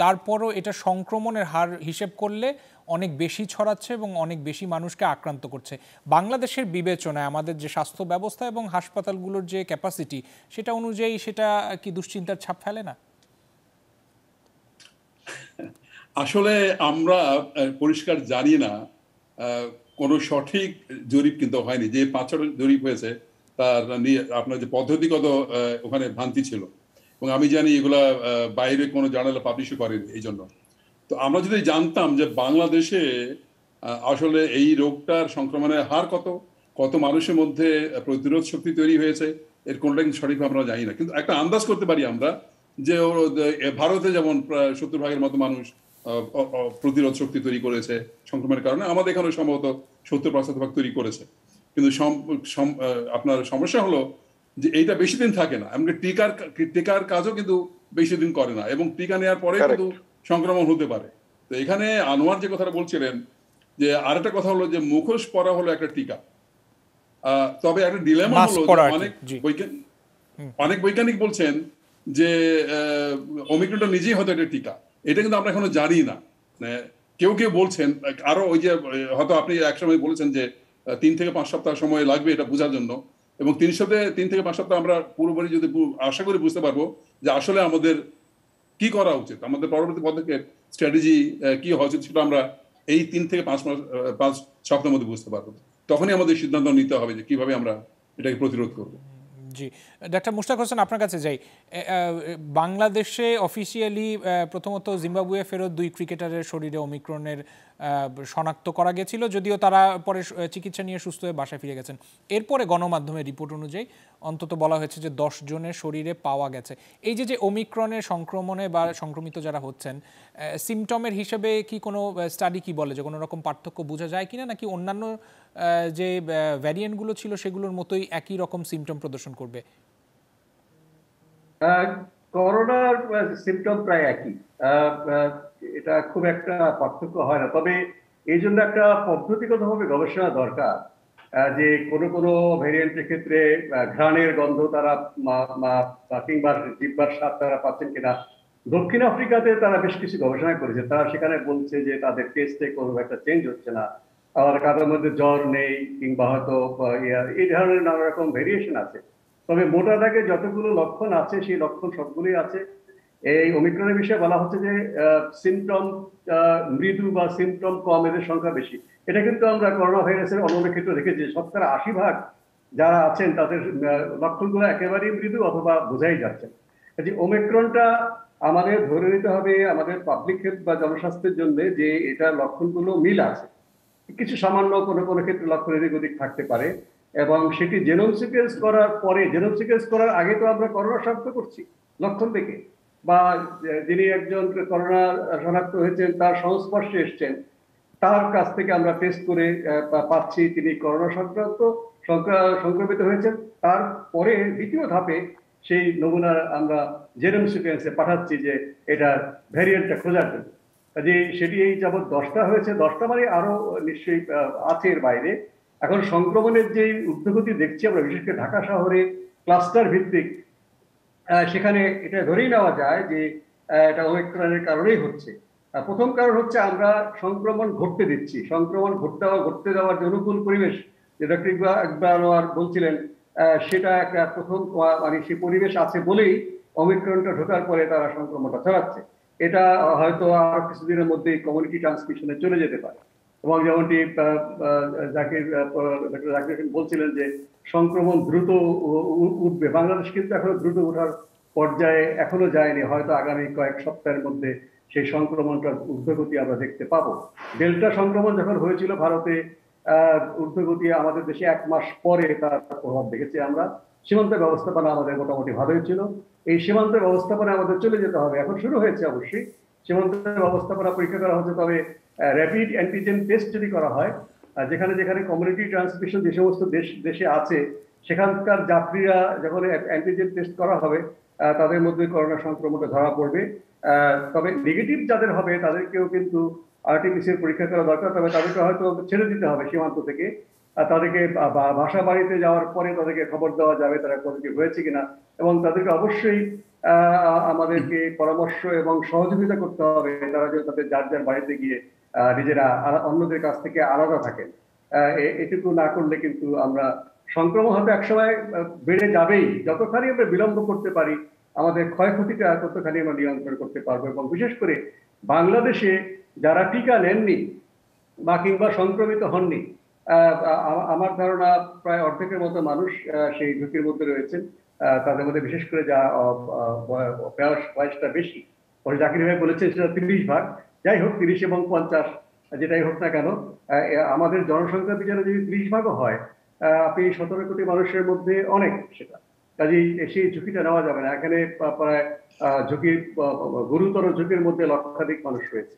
Speaker 1: তারপরও এটা সংক্রমণের হার হিসেব করলে অনেক বেশি ছড়াচ্ছে এবং অনেক বেশি মানুষকে আক্রান্ত করছে। বাংলাদেশের বিবেচনায় আমাদের যে স্বাস্থ্য ব্যবস্থা এবং হাসপাতালগুলোর যে ক্যাপাসিটি সেটা অনুযায়ী সেটা কি দুশ্চিন্তার ছাপ ফেলে না?
Speaker 8: আসলে আমরা পরিষ্কার জানি না, কোনো সঠিক জরিপ কিন্তু হয়নি। যে 5-6 জরিপ হয়েছে তার নিয়ে আপনার যে পদ্ধতিগত ওখানে ভ্রান্তি ছিল, এবং আমি জানি এগুলা বাইরে কোনো জার্নালে পাবলিশও করেনি। এই জন্য তো আমরা যদি জানতাম যে বাংলাদেশে আসলে এই রোগটার সংক্রমণের হার কত মানুষের মধ্যে প্রতিরোধ শক্তি তৈরি হয়েছে, এর কোনটা কিন্তু সঠিকভাবে আমরা জানি না। কিন্তু একটা আন্দাজ করতে পারি আমরা যে ভারতে যেমন প্রায় 70% মতো মানুষ প্রতিরোধ শক্তি তৈরি করেছে সংক্রমণের কারণে, আমাদের এখানে সম্ভবত 70% তৈরি করেছে। কিন্তু আপনার সমস্যা হলো যে এইটা বেশি দিন থাকে না, এমনকি টিকার কাজও কিন্তু বেশি দিন করে না, এবং টিকা নেওয়ার পরে কিন্তু সংক্রমণ হতে পারে। তো এখানে আনোয়ার যে কথাটা বলছিলেন, যে আরেকটা কথা হলো যে মুখোশ পরা হলো একটা টিকা, তবে একটা ডিলেমা হলো অনেক বৈজ্ঞানিক বলছেন যে ওমিক্রনটা নিজেই হয়তো একটা টিকা। এটা কিন্তু আমরা এখনো জানি না। কেউ বলছেন আরো, ওই যে হয়তো আপনি একসময় বলেছেন যে 3 থেকে 5 সপ্তাহ সময় লাগবে এটা বোঝার জন্য, এবং 3 থেকে 5 সপ্তাহ আমরা পুরোপুরি যদি আশা করি বুঝতে পারবো যে আসলে আমাদের কি করা উচিত, আমাদের পরবর্তী পদক্ষেপ স্ট্র্যাটেজি কি হওয়া উচিত, সেটা আমরা এই 3 থেকে 5 সপ্তাহের মধ্যে বুঝতে পারবো। তখনই আমাদের সিদ্ধান্ত নিতে হবে যে কিভাবে আমরা এটাকে প্রতিরোধ করবো।
Speaker 1: জি, ডাক্তার মুশতাক হোসেন, আপনার কাছে যাই। বাংলাদেশে অফিসিয়ালি প্রথমত জিম্বাবুয়ে ফেরত 2 ক্রিকেটারের শরীরে ওমিক্রনের শনাক্ত করা গেছিল, যদিও তারা পরে চিকিৎসা নিয়ে সুস্থ হয়ে বাসায় ফিরে গেছেন। এরপরে গণমাধ্যমের রিপোর্ট অনুযায়ী অন্তত বলা হয়েছে যে 10 জনের শরীরে পাওয়া গেছে। এই যে ওমিক্রনের সংক্রমণে বা সংক্রমিত যারা হচ্ছেন, সিমটমের হিসেবে কি কোনো স্টাডি কি বলে যে কোনো রকম পার্থক্য বোঝা যায় কিনা, নাকি অন্যান্য যে ভ্যারিয়েন্টগুলো ছিল সেগুলোর মতোই একই রকম সিমটম প্রদর্শন করবে?
Speaker 2: করোনার সিমটম প্রায় একই, এটা খুব একটা পার্থক্য হয় না। তবে এই জন্য একটা পদ্ধতিগতভাবে গবেষণা দরকার, যে কোনো ভ্যারিয়েন্টের ক্ষেত্রে ঘ্রাণের গন্ধ তারা কিংবা জিহ্বার স্বাদ তারা পাচ্ছেন কিনা। দক্ষিণ আফ্রিকাতে তারা বেশ কিছু গবেষণা করেছে, তারা সেখানে বলছে যে তাদের টেস্টে কোনো একটা চেঞ্জ হচ্ছে না, আবার কারোর মধ্যে জ্বর নেই, কিংবা হয়তো এই ধরনের নানা রকম ভেরিয়েশন আছে। তবে মোটা দাগে যতগুলো লক্ষণ আছে সেই লক্ষণ সবগুলোই আছে। এই ওমিক্রনের বিষয়ে বলা হচ্ছে যে সিমটম মৃদু বা সিমটম কম, এদের সংখ্যা বেশি। এটা কিন্তু আমরা করোনা ভাইরাসের অন্যান্য ক্ষেত্রে দেখেছি, 80% যারা আছেন তাদের লক্ষণগুলো একেবারেই মৃদু অথবা বোঝাই যাচ্ছে। যে ওমিক্রনটা আমাদের ধরে নিতে হবে আমাদের পাবলিক হেলথ বা জনস্বাস্থ্যের জন্য যে এটা লক্ষণগুলো মিল আছে। কিছু সামান্য কোনো ক্ষেত্রে লক্ষণ এদিক ওদিক থাকতে পারে, এবং সেটি জেনোম সিকোয়েন্স করার পরে, জেনোম সিকোয়েন্স করার আগে তো আমরা করোনা শনাক্ত করছি লক্ষণ থেকে, বা যিনি একজন করোনা শনাক্ত হয়েছেন তার সংস্পর্শে এসছেন তার কাছ থেকে আমরা টেস্ট করে পাচ্ছি তিনি করোনা সংক্রমিত হয়েছেন। তারপরে দ্বিতীয় ধাপে সেই নমুনা আমরা জেনোম সিকোয়েন্সে পাঠাচ্ছি যে এটার ভ্যারিয়েন্টটা খোঁজার জন্য। যে সেটি এই যাবৎ 10টা হয়েছে, 10টা মানে আরো নিশ্চয়ই আছে এর বাইরে। এখন সংক্রমণের যে ঊর্ধ্বগতি দেখছি আমরা, বিশেষ করে ঢাকা শহরে ক্লাস্টার ভিত্তিক, সেখানে এটা ধরেই নেওয়া যায় যে এটা ওমিক্রনের কারণেই হচ্ছে। প্রথম কারণ হচ্ছে আমরা সংক্রমণ ঘটতে দিচ্ছি, সংক্রমণ ঘটতে দেওয়ার যে অনুকূল পরিবেশ যেটা একবার বলছিলেন, সেটা একটা প্রথম মানে সেই পরিবেশ আছে বলেই ওমিক্রনটা ঢোকার পরে তারা সংক্রমণটা ছড়াচ্ছে। এটা হয়তো আর কিছুদিনের মধ্যেই কমিউনিটি ট্রান্সমিশনে চলে যেতে পারে। এবং যেমনটি জাকির বলছিলেন যে সংক্রমণ দ্রুত উঠবে, বাংলাদেশ কিন্তু এখনো দ্রুত ওঠার পর্যায়ে এখনো যায়নি, হয়তো আগামী কয়েক সপ্তাহের মধ্যে সেই সংক্রমণটার ঊর্ধ্বগতি আমরা দেখতে পাবো। ডেল্টা সংক্রমণ যখন হয়েছিল ভারতে, ঊর্ধ্বগতি আমাদের দেশে 1 মাস পরে তার প্রভাব দেখেছি আমরা। সীমান্ত ব্যবস্থাপনা আমাদের মোটামুটি ভালোই ছিল, এই সীমান্ত ব্যবস্থাপনা আমাদের চলে যেতে হবে। এখন শুরু হয়েছে অবশ্যই সীমান্ত ব্যবস্থাপনা পরীক্ষা করা হচ্ছে, তবে র্যাপিড অ্যান্টিজেন টেস্ট যদি করা হয়, যেখানে যেখানে কমিউনিটি ট্রান্সমিশন যে সমস্ত দেশে আছে সেখানকার যাত্রীরা যখন অ্যান্টিজেন টেস্ট করা হবে তাদের মধ্যে করোনা সংক্রমণটা ধরা পড়বে। তবে নেগেটিভ যাদের হবে তাদেরকেও কিন্তু আরটিপিসিআর পরীক্ষা করা দরকার, তবে তাদেরকে হয়তো ছেড়ে দিতে হবে সীমান্ত থেকে। তাদেরকে বাসা বাড়িতে যাওয়ার পরে তাদেরকে খবর দেওয়া যাবে তারা পজিটিভ হয়েছে কিনা, এবং তাদেরকে অবশ্যই আমাদেরকে পরামর্শ এবং সহযোগিতা করতে হবে তারা যেন তাদের যার যার বাড়িতে গিয়ে নিজেরা অন্যদের কাছ থেকে আলাদা থাকেন। এটুকু না করলে কিন্তু আমরা সংক্রমণ হয়তো একসময় বেড়ে যাবেই। যতখানি আমরা বিলম্ব করতে পারি আমাদের ক্ষয়ক্ষতিটা ততখানি আমরা নিয়ন্ত্রণ করতে পারবো। এবং বিশেষ করে বাংলাদেশে যারা টিকা নেননি বা কিংবা সংক্রমিত হননি, আমার ধারণা প্রায় অর্ধেকের মতো মানুষ সেই ঝুঁকির মধ্যে রয়েছেন। তাদের মধ্যে বিশেষ করে যা বয়সটা বেশি, জাকির ভাই বলেছেন সেটা 30 ভাগ, যাই হোক 30 এবং 50 যেটাই হোক না কেন, আমাদের জনসংখ্যা বিচারে যদি 30 ভাগও হয়, আপনি 17 কোটি মানুষের মধ্যে অনেক সেটা, কাজেই সেই ঝুঁকিটা নেওয়া যাবে না। এখানে প্রায় গুরুতর ঝুঁকির মধ্যে লক্ষাধিক মানুষ রয়েছে।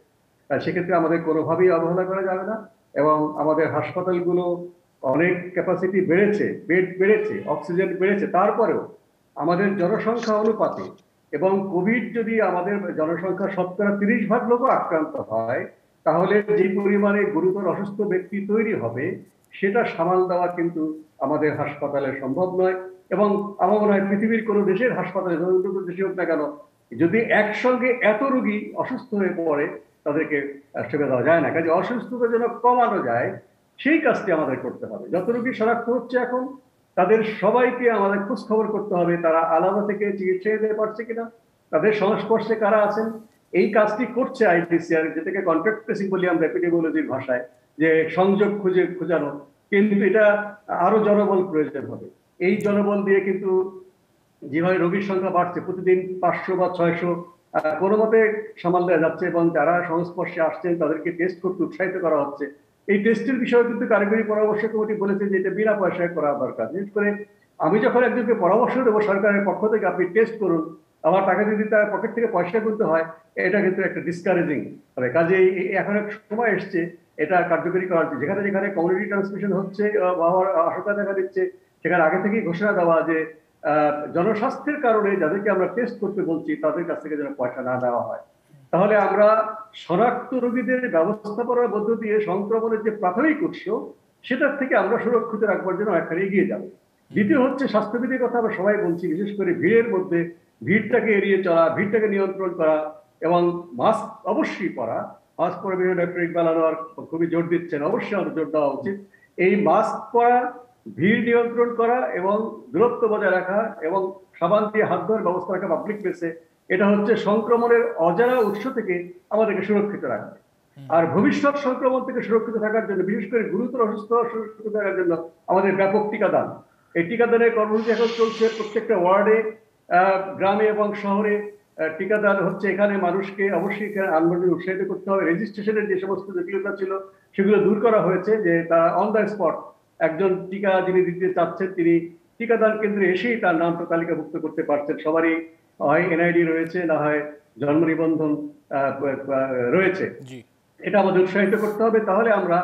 Speaker 2: সেক্ষেত্রে আমাদের কোনোভাবেই অবহেলা করা যাবে না। এবং আমাদের হাসপাতালগুলো অনেক ক্যাপাসিটি বেড়েছে, বেড বেড়েছে, অক্সিজেন বেড়েছে, তারপরেও আমাদের জনসংখ্যা অনুপাতে এবং কোভিড যদি আমাদের জনসংখ্যা 30 ভাগ লোক আক্রান্ত হয়, তাহলে যে পরিমাণে গুরুতর অসুস্থ ব্যক্তি তৈরি হবে সেটা সামাল দেওয়া কিন্তু আমাদের হাসপাতালে সম্ভব নয়। এবং আমার মনে হয় পৃথিবীর কোনো দেশের হাসপাতালে, দেশে হোক না কেন, যদি একসঙ্গে এত রোগী অসুস্থ হয়ে পড়ে তাদেরকে সেবা দেওয়া যায় না। কাজে অসুস্থতা যেন কমানো যায় সেই কাজটি আমাদের করতে হবে। যত রোগী শনাক্ত হচ্ছে এখন তাদের সবাইকে আমাদের খোঁজ খবর করতে হবে, তারা আলাদা থেকে চিকিৎসা দিতে পারছে কিনা, তাদের সংস্পর্শে কারা আছেন। এই কাজটি করছে আইডিসিআর, যেটাকে কন্ট্যাক্ট ট্রেসিং বলি আমরা এপিডেমিওলজির ভাষায়, যে সংযোগ খোঁজানো। কিন্তু এটা আরো জনবল প্রয়োজন হবে। এই জনবল দিয়ে কিন্তু যেভাবে রোগীর সংখ্যা বাড়ছে, প্রতিদিন 500 বা 600 কোনো মতে সামাল দেওয়া যাচ্ছে, এবং যারা সংস্পর্শে আসছেন তাদেরকে টেস্ট করতে উৎসাহিত করা হচ্ছে। এই টেস্টের বিষয়ে কিন্তু কারিগরি পরামর্শ কমিটি বলেছে যে এটা বিনা পয়সায় করা দরকার। বিশেষ করে আমি যখন একজনকে পরামর্শ দেবো সরকারের পক্ষ থেকে আপনি টেস্ট করুন, আমার টাকা যদি তার পকেট থেকে পয়সা গুনতে হয়, এটা কিন্তু একটা ডিসকারেজিং হবে। কাজেই এখন এক সময় এসছে এটা কার্যকরী করা হচ্ছে। যেখানে যেখানে কমিউনিটি ট্রান্সমিশন হচ্ছে বা আশঙ্কা দেখা দিচ্ছে, সেখানে আগে থেকেই ঘোষণা দেওয়া যে জনস্বাস্থ্যের কারণে যাদেরকে আমরা টেস্ট করতে বলছি তাদের কাছ থেকে যেন পয়সা না দেওয়া হয়। তাহলে আমরা শনাক্ত রোগীদের ব্যবস্থাপনার মধ্য দিয়ে সংক্রমণের যে প্রাথমিক উৎস সেটার থেকে আমরা সুরক্ষিত রাখবার জন্য একখানে এগিয়ে যাব। দ্বিতীয় হচ্ছে স্বাস্থ্যবিধির কথা আমরা সবাই বলছি, বিশেষ করে ভিড়ের মধ্যে ভিড়টাকে এড়িয়ে চলা, ভিড়টাকে নিয়ন্ত্রণ করা, এবং মাস্ক অবশ্যই পরা। মাস্ক পরে বিভিন্ন ডক্টর ইকবাল আনোয়ার খুবই জোর দিচ্ছেন, অবশ্যই আমাদের জোর দেওয়া উচিত। এই মাস্ক পরা, ভিড় নিয়ন্ত্রণ করা এবং দূরত্ব বজায় রাখা এবং সাবান দিয়ে হাত ধোয়ার ব্যবস্থা রাখা পাবলিক প্লেসে, এটা হচ্ছে সংক্রমণের অজানা উৎস থেকে আমাদেরকে সুরক্ষিত রাখবে। আর ভবিষ্যৎ সংক্রমণ থেকে সুরক্ষিত থাকার জন্য, বিশেষ করে গুরুতর অসুস্থ সুরক্ষিত থাকার জন্য আমাদের ব্যাপক টিকাদান, এই টিকাদানের কর্মসূচি এখন চলছে প্রত্যেকটা ওয়ার্ডে, গ্রামে এবং শহরে টিকাদান হচ্ছে। এখানে মানুষকে অবশ্যই আন্দোলনে উৎসাহিত করতে হবে। রেজিস্ট্রেশনের যে সমস্ত জটিলতা ছিল সেগুলো দূর করা হয়েছে, যে তারা অন দ্য স্পট একজন টিকা যিনি দিতে চাচ্ছেন তিনি টিকাদান কেন্দ্রে এসেই তার নামটা তালিকাভুক্ত করতে পারছেন। সবারই হয় এনআইডি রয়েছে, না হয় জন্ম নিবন্ধন রয়েছে। এটা আমাদের উৎসাহিত করতে হবে। তাহলে আমরা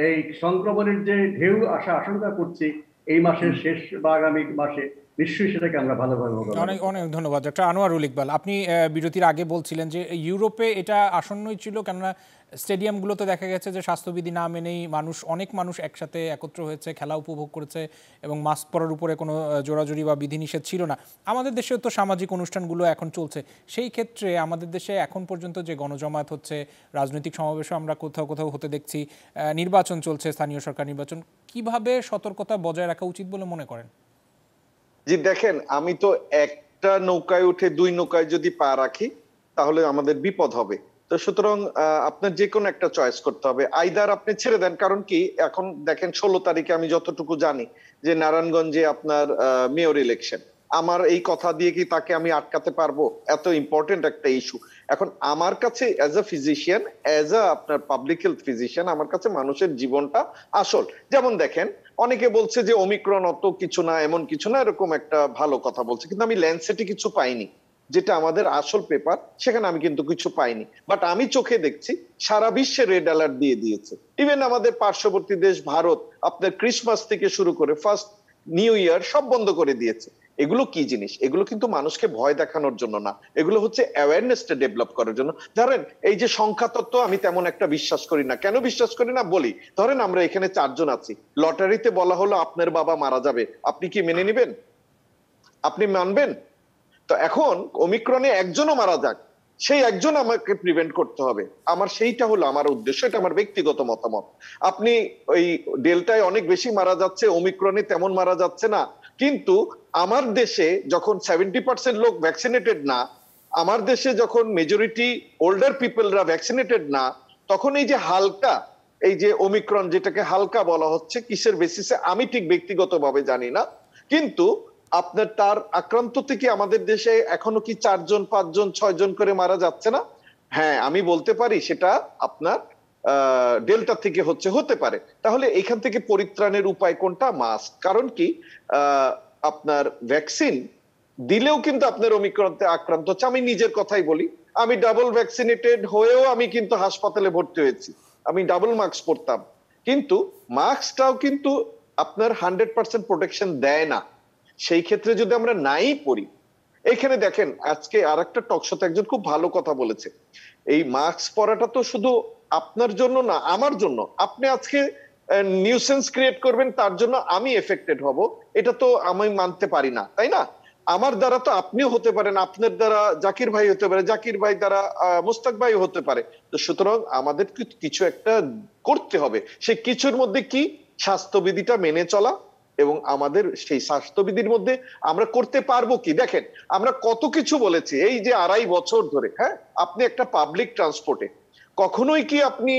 Speaker 2: এই সংক্রমণের যে ঢেউ আসা আশঙ্কা করছি এই মাসের শেষ বা আগামী মাসে, নিশ্চয়ই সেটাকে আমরা ভালোভাবে
Speaker 1: অনেক অনেক ধন্যবাদ ডক্টর আনোয়ারুল ইকবাল। আপনি বিরতির আগে বলছিলেন যে ইউরোপে এটা আসন্নই ছিল, কেননা স্টেডিয়ামগুলোতে দেখা গেছে যে স্বাস্থ্যবিধি না মেনেই অনেক মানুষ একসাথে একত্র হয়েছে, খেলা উপভোগ করেছে এবং মাস্ক পরার উপরে কোনো জোরাজুরি বা বিধিনিষেধ ছিল না। আমাদের দেশেও তো সামাজিক অনুষ্ঠানগুলো এখন চলছে, সেই ক্ষেত্রে আমাদের দেশে এখন পর্যন্ত যে গণজমায়েত হচ্ছে, রাজনৈতিক সমাবেশও আমরা কোথাও কোথাও হতে দেখছি, নির্বাচন চলছে, স্থানীয় সরকার নির্বাচন, কিভাবে সতর্কতা বজায় রাখা উচিত বলে মনে করেন?
Speaker 7: জি দেখেন, আমি তো একটা নৌকায় উঠে দুই নৌকায় যদি পা রাখি তাহলে আমাদের বিপদ হবে। তো সুতরাং আপনার যে কোনো একটা চয়েস করতে হবে। আইদার আপনি ছেড়ে দেন, কারণ কি এখন দেখেন 16 তারিখে আমি যতটুকু জানি যে নারায়ণগঞ্জে আপনার মেয়র ইলেকশন। আমার এই কথা দিয়ে কি তাকে আমি আটকাতে পারবো? এত ইম্পর্টেন্ট একটা ইস্যু। এখন আমার কাছে as a physician, as a আপনার পাবলিক হেলথ ফিজিশিয়ান, আমার কাছে মানুষের জীবনটা আসল। যেমন দেখেন অনেকে বলছে যে ওমিক্রন অত কিছু না, এমন কিছু না, এরকম একটা ভালো কথা বলছে, কিন্তু আমি ল্যান্ডসেটে কিছু পাইনি, যেটা আমাদের আসল পেপার, সেখানে আমি কিন্তু কিছু পাইনি। বাট আমি চোখে দেখছি সারা বিশ্বে রেড অ্যালার্ট দিয়ে দিয়েছে। ইভেন আমাদের পার্শ্ববর্তী দেশ ভারত আপনার ক্রিসমাস থেকে শুরু করে ফার্স্ট নিউ ইয়ার সব বন্ধ করে দিয়েছে। এগুলো কি জিনিস? এগুলো কিন্তু মানুষকে ভয় দেখানোর জন্য না, এগুলো হচ্ছে অ্যাওয়ারনেসটা ডেভেলপ করার জন্য। ধরেন এই যে সংখ্যা তত্ত্ব আমি তেমন একটা বিশ্বাস করি না। কেন বিশ্বাস করি না বলি। ধরেন আমরা এখানে 4 জন আছি, লটারিতে বলা হলো আপনার বাবা মারা যাবে, আপনি কি মেনে নেবেন? আপনি মানবেন? তো এখন ওমিক্রনে একজনও মারা যাক, সেই একজন আমাকে প্রিভেন্ট করতে হবে, আমার সেইটা হলো আমার উদ্দেশ্য, এটা আমার ব্যক্তিগত মতামত। আপনি ওই ডেল্টায় অনেক বেশি মারা যাচ্ছে, ওমিক্রনে তেমন মারা যাচ্ছে না, কিন্তু আমার দেশে যখন 70% লোক ভ্যাকসিনেটেড না, আমার দেশে যখন মেজরিটি ওল্ডার পিপলরা ভ্যাকসিনেটেড না, তখন এই যে হালকা, এই যে ওমিক্রন যেটাকে হালকা বলা হচ্ছে, কিসের বেসিসে আমি ঠিক ব্যক্তিগতভাবে জানি না, কিন্তু আপনার তার আক্রান্ত থেকে আমাদের দেশে এখনো কি 4 জন 5 জন 6 জন করে মারা যাচ্ছে না? হ্যাঁ, আমি বলতে পারি সেটা আপনার ডেল্টা থেকে হতে পারে। তাহলে এখান থেকে পরিত্রাণের উপায় কোনটা? মাস্ক। কারণ কি আপনার ভ্যাকসিন দিলেও কিন্তু আপনার ওমিক্রনতে আক্রান্ত হচ্ছে। আমি নিজের কথাই বলি, আমি ডাবল ভ্যাকসিনেটেড হয়েও আমি কিন্তু হাসপাতালে ভর্তি হয়েছি, আমি ডাবল মাস্ক পরতাম, কিন্তু মাস্কটাও কিন্তু আপনার 100% প্রোটেকশন দেয় না। সেই ক্ষেত্রে যদি আমরা নাই পড়ি, এখানে দেখেন আজকে আরেকটা টকশোতে একজন খুব ভালো কথা বলেছে, এই মাস্ক পরাটা তো শুধু আপনার জন্য না, আমার জন্য। আপনি আজকে নিউসেন্স ক্রিয়েট করবেন, তার জন্য আমি এফেক্টেড হব, এটা তো আমি মানতে পারি না, তাই না? আমার দ্বারা তো আপনিও হতে পারেন, আপনার দ্বারা জাকির ভাই হতে পারে, জাকির ভাই দ্বারা মুস্তাক ভাই হতে পারে। তো সুতরাং আমাদের কিছু একটা করতে হবে, সেই কিছুর মধ্যে কি স্বাস্থ্যবিধিটা মেনে চলা, এবং আমাদের সেই স্বাস্থ্যবিধির মধ্যে আমরা করতে পারবো কি। দেখেন আমরা কত কিছু বলেছি এই যে 2.5 বছর ধরে। হ্যাঁ, আপনি একটা পাবলিক ট্রান্সপোর্টে কখনোই কি আপনি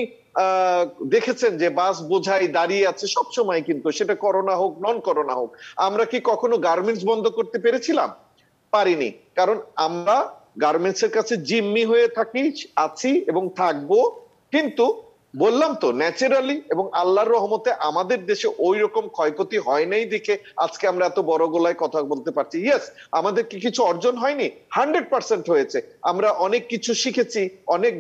Speaker 7: দেখেছেন যে বাস বোঝাই দাঁড়িয়ে আছে সব সময়, কিন্তু সেটা করোনা হোক নন করোনা হোক? আমরা কি কখনো গার্মেন্টস বন্ধ করতে পেরেছিলাম? পারিনি, কারণ আমরা গার্মেন্টস এর কাছে জিম্মি হয়ে আছি এবং থাকবো। কিন্তু বললাম তো, ন্যাচারালি এবং আল্লাহর রহমতে আমাদের দেশে ওই রকম ক্ষয়ক্ষতি হয় নাই দেখে আজকে আমরা এত বড় গলায় কথা বলতে পারছি। ইয়েস, আমাদের কি কিছু অর্জন হয়নি? 100% হয়েছে। আমরা অনেক কিছু শিখেছি, অনেক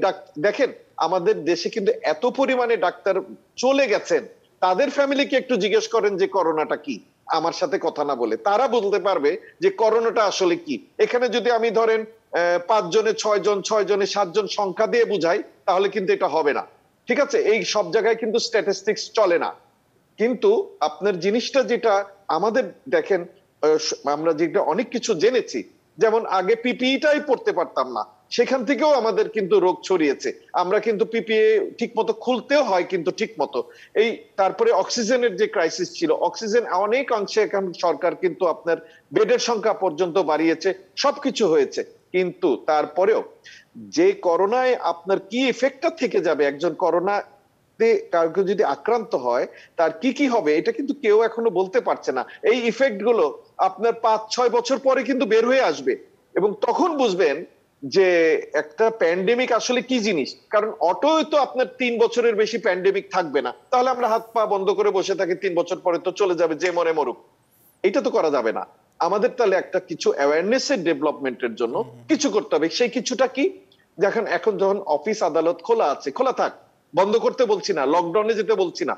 Speaker 7: দেখেন আমাদের দেশে কিন্তু এত পরিমাণে ডাক্তার চলে গেছেন, তাদের ফ্যামিলিকে একটু জিজ্ঞেস করেন যে করোনাটা কি, আমার সাথে কথা না বলে তারা বলতে পারবে যে করোনাটা আসলে কি। এখানে যদি আমি ধরেন 5 জনে 6 জন 6 জনে 7 জন সংখ্যা দিয়ে বুঝাই, তাহলে কিন্তু এটা হবে না। ঠিক আছে, এই সব জায়গায় কিন্তু স্ট্যাটিস্টিক্স চলে না। কিন্তু আপনার জিনিসটা যেটা আমাদের দেখেন, আমরা যেটা অনেক কিছু জেনেছি, যেমন আগে পিপিইটাই পড়তে পারতাম না, সেখান থেকেও আমাদের কিন্তু রোগ ছড়িয়েছে। আমরা কিন্তু পিপিই ঠিক মতো খুলতেও হয় কিন্তু ঠিক মতো। এই তারপরে অক্সিজেনের যে ক্রাইসিস ছিল, অক্সিজেন অনেক অংশে এখন সরকার কিন্তু আপনার বেডের সংখ্যা পর্যন্ত বাড়িয়েছে, সবকিছু হয়েছে। কিন্তু তারপরেও যে করোনায় আপনার কি ইফেক্টটা থেকে যাবে, একজন করোনাতে কাউকে যদি আক্রান্ত হয় তার কি কি হবে, এটা কিন্তু কেউ এখনো বলতে পারছে না। এই ইফেক্ট গুলো আপনার 5-6 বছর পরে কিন্তু বের হয়ে আসবে, এবং তখন বুঝবেন যে একটা প্যান্ডেমিক আসলে কি জিনিস। কারণ অটোই তো আপনার 3 বছরের বেশি প্যান্ডেমিক থাকবে না, তাহলে আমরা হাত পা বন্ধ করে বসে থাকি, 3 বছর পরে তো চলে যাবে, যে মরে মরুক। এটা তো করা যাবে না। আমাদের তাহলে একটা কিছু অ্যাওয়ারনেসের ডেভেলপমেন্টের জন্য কিছু করতে হবে। সেই কিছুটা কি? দেখেন এখন যখন অফিস আদালত খোলা আছে, খোলা থাক, বন্ধ করতে বলছি না, লকডাউনে যেতে বলছি না,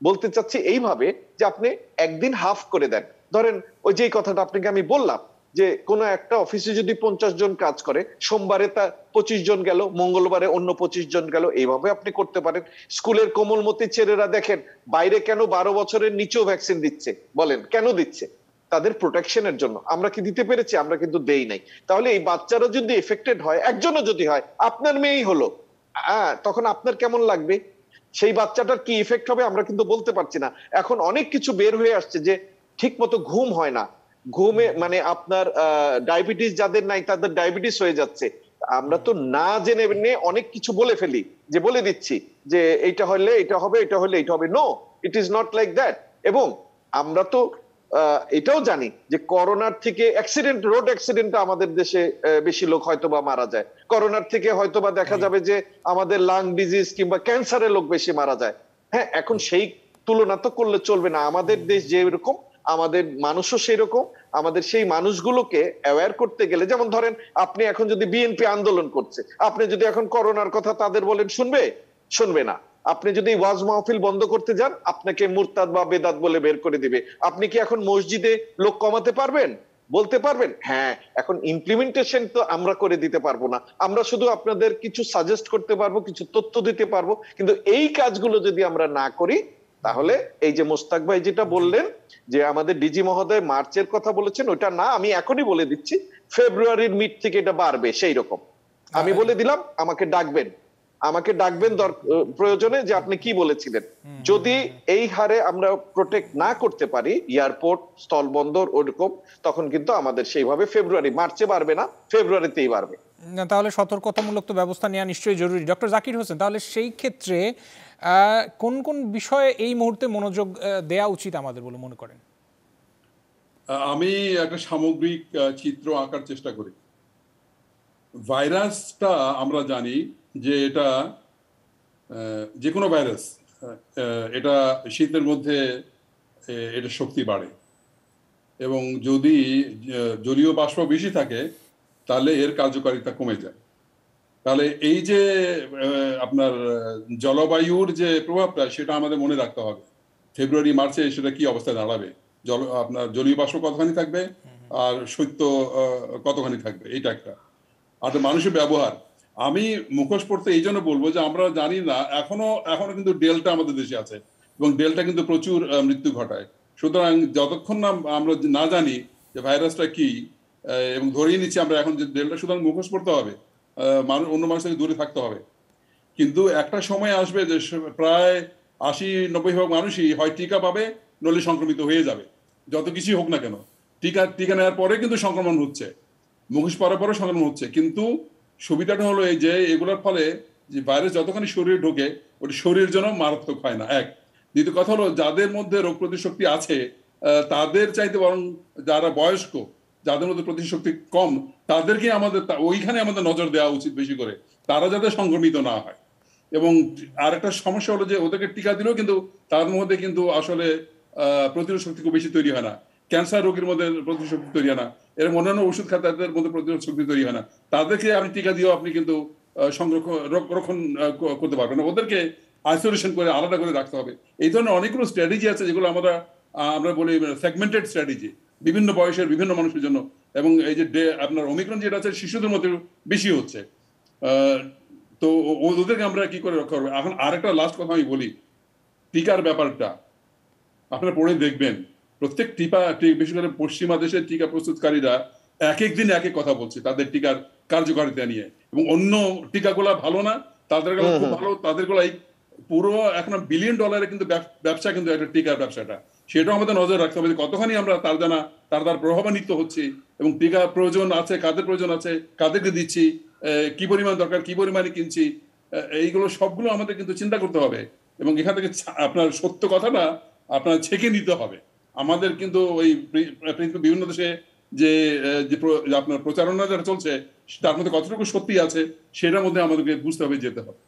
Speaker 7: বলতে চাচ্ছি এইভাবে যে আপনি একদিন হাফ করে দেন। ধরেন ওই যে কথাটা আপনাকে আমি বললাম যে কোনো একটা অফিসে যদি 50 জন কাজ করে, সোমবারে তা 25 জন গেল, মঙ্গলবারে অন্য 25 জন গেল, এইভাবে আপনি করতে পারেন। স্কুলের কোমলমতি ছেলেরা দেখেন বাইরে কেন 12 বছরের নিচেও ভ্যাকসিন দিচ্ছে, বলেন কেন দিচ্ছে? তাদের প্রোটেকশনের জন্য। আমরা কি দিতে পেরেছি? আমরা কিন্তু দেই নাই। তাহলে এই বাচ্চারা যদি এফেক্টেড হয়, একজনও যদি হয়, আপনার মেয়েই হলো, তখন আপনার কেমন লাগবে? সেই বাচ্চাটার কি ইফেক্ট হবে আমরা কিন্তু বলতে পারছি না। এখন অনেক কিছু বের হয়ে আসছে যে ঠিক মতো ঘুম হয় না, ঘুমে মানে আপনার ডায়াবেটিস যাদের নাই তাদের ডায়াবেটিস হয়ে যাচ্ছে। আমরা তো না জেনে অনেক কিছু বলে ফেলি, যে বলে দিচ্ছি যে এইটা হলে এটা হবে, এটা হলে এটা হবে। No, it is not like that. এবং আমরা তো এটাও জানি যে করোনার থেকে রোড অ্যাক্সিডেন্টে আমাদের দেশে বেশি লোক হয়তোবা মারা যায়, করোনার থেকে হয়তোবা দেখা যাবে যে আমাদের লাং ডিজিজ কিংবা ক্যান্সারে লোক বেশি মারা যায়। হ্যাঁ, এখন সেই তুলনা তো করলে চলবে না। আমাদের দেশ যেরকম, আমাদের মানুষও সেই রকম। আমাদের সেই মানুষগুলোকে অ্যাওয়্যার করতে গেলে, যেমন ধরেন আপনি এখন যদি বিএনপি আন্দোলন করছে, আপনি যদি এখন করোনার কথা তাদের বলেন, শুনবে না। আপনি যদি ওয়াজ মাহফিল বন্ধ করতে যান, আপনাকে মুরতাদ বা বেদাত বলে বের করে দিবে। আপনি কি এখন মসজিদে লোক কমাতে পারবেন? বলতে পারবেন? হ্যাঁ, এখন ইমপ্লিমেন্টেশন তো আমরা করে দিতে পারবো না, আমরা শুধু আপনাদের কিছু সাজেস্ট করতে পারবো, কিছু তথ্য দিতে পারবো, কিন্তু এই কাজগুলো যদি আমরা না করি তাহলে এই যে মোস্তাক ভাই যেটা বললেন যে আমাদের ডিজি মহোদয় মার্চের কথা বলেছেন, ওটা না, আমি এখনই বলে দিচ্ছি ফেব্রুয়ারির মিড থেকে এটা বাড়বে। সেই রকম আমি বলে দিলাম, আমাকে ডাকবেন প্রয়োজনে, যে আপনি কি বলেছিলেন। যদি এই হারে আমরা প্রোটেক্ট না করতে পারি এয়ারপোর্ট, স্থলবন্দর ওরকম, তখন কিন্তু আমাদের সেইভাবে মার্চে বাড়বে না, ফেব্রুয়ারিতেই বাড়বে।
Speaker 1: তাহলে সতর্কতামূলক তো ব্যবস্থা নেওয়া নিশ্চয়ই জরুরি। ডক্টর জাকির হোসেন, তাহলে সেই ক্ষেত্রে কোন কোন বিষয়ে এই মুহূর্তে মনোযোগ দেওয়া উচিত আমাদের বলে মনে করেন?
Speaker 8: আমি একটা সামগ্রিক চিত্র আঁকার চেষ্টা করি। ভাইরাসটা আমরা জানি যে এটা যে কোনো ভাইরাস, এটা শীতের মধ্যে এটা শক্তি বাড়ে, এবং যদি জলীয় বাষ্প বেশি থাকে তাহলে এর কার্যকারিতা কমে যায়। তাহলে এই যে আপনার জলবায়ুর যে প্রভাবটা, সেটা আমাদের মনে রাখতে হবে। ফেব্রুয়ারি মার্চে সেটা কি অবস্থায় দাঁড়াবে, আপনার জলীয় বাষ্প কতখানি থাকবে আর শৈত্য কতখানি থাকবে, এইটা একটা। আর মানুষের ব্যবহার, আমি মুখোশ পড়তে এই জন্য বলবো যে আমরা জানি না, এখনো কিন্তু ডেল্টা আমাদের দেশে আছে, এবং ডেল্টা কিন্তু প্রচুর মৃত্যু ঘটায়। সুতরাং যতক্ষণ না আমরা না জানি যে ভাইরাসটা কি, এবং ধরেই নিচ্ছি আমরা এখন যে ডেল্টা, সুতরাং মুখোশ পড়তে হবে, অন্য মানুষ থেকে দূরে থাকতে হবে। কিন্তু একটা সময় আসবে যে প্রায় 80-90% মানুষই হয় টিকা পাবে, নইলে সংক্রমিত হয়ে যাবে, যত কিছুই হোক না কেন। টিকা নেওয়ার পরে কিন্তু সংক্রমণ হচ্ছে, মুখোশ পরার পরে সংক্রমণ হচ্ছে। কিন্তু সুবিধাটা হলো এই যে এগুলোর ফলে যে ভাইরাস যতখানি শরীরে ঢোকে, ওটা শরীরের জন্য মারাত্মক হয় না, এক। দ্বিতীয় কথা হলো, যাদের মধ্যে রোগ প্রতিশক্তি আছে তাদের চাইতে বরং যারা বয়স্ক, যাদের মধ্যে প্রতিশক্তি কম, তাদেরকে আমাদের ওইখানে আমাদের নজর দেওয়া উচিত বেশি করে, তারা যাতে সংক্রমিত না হয়। এবং আরেকটা সমস্যা হলো যে ওদেরকে টিকা দিলেও কিন্তু তার মধ্যে কিন্তু আসলে প্রতিরোধ শক্তি খুব বেশি তৈরি হয় না। ক্যান্সার রোগীর মধ্যে প্রতিরোধ শক্তি তৈরি হয় না, এরকম অন্যান্য ওষুধ খায় তাদের মধ্যে প্রতিরোধ শক্তি তৈরি হয় না। তাদেরকে আপনি টিকা দিয়েও আপনি কিন্তু রক্ষণ করতে পারবেন না, ওদেরকে আইসোলেশন করে আলাদা করে রাখতে হবে। এই ধরনের অনেকগুলো স্ট্র্যাটেজি আছে যেগুলো আমরা বলি সেগমেন্টেড স্ট্র্যাটেজি, বিভিন্ন বয়সের বিভিন্ন মানুষের জন্য। এবং এই যে আপনার ওমিক্রন যেটা আছে শিশুদের মধ্যে বেশি হচ্ছে, তো ওদেরকে আমরা কি করে রক্ষা করবো। এখন আরেকটা লাস্ট কথা আমি বলি, টিকার ব্যাপারটা আপনারা পড়ে দেখবেন, প্রত্যেক বিশেষ করে পশ্চিমা দেশের টিকা প্রস্তুতকারীরা এক এক দিন এক এক কথা বলছে তাদের টিকার কার্যকারিতা নিয়ে, এবং অন্য টিকাগুলা ভালো না, তাদের গুলো খুব ভালো, তাদের গুলাই পুরো এখন $1 বিলিয়ন কিন্তু ব্যবসা, কিন্তু একটা টিকার ব্যবসাটা, সেটাও আমাদের নজর রাখতে হবে কতখানি আমরা তার প্রভাবান্বিত হচ্ছে, এবং টিকা প্রয়োজন আছে কাদের প্রয়োজন আছে, কাদেরকে দিচ্ছি, কি পরিমাণ দরকার, কি পরিমাণে কিনছি, এইগুলো সবগুলো আমাদের কিন্তু চিন্তা করতে হবে। এবং এখান থেকে আপনার সত্য কথাটা আপনার ছেঁকে নিতে হবে। আমাদের কিন্তু ওই বিভিন্ন দেশে যে আপনার প্রচারণা যেটা চলছে, তার মধ্যে কতটুকু সত্যি আছে সেটার মধ্যে আমাদেরকে বুঝতে হবে, যেতে হবে।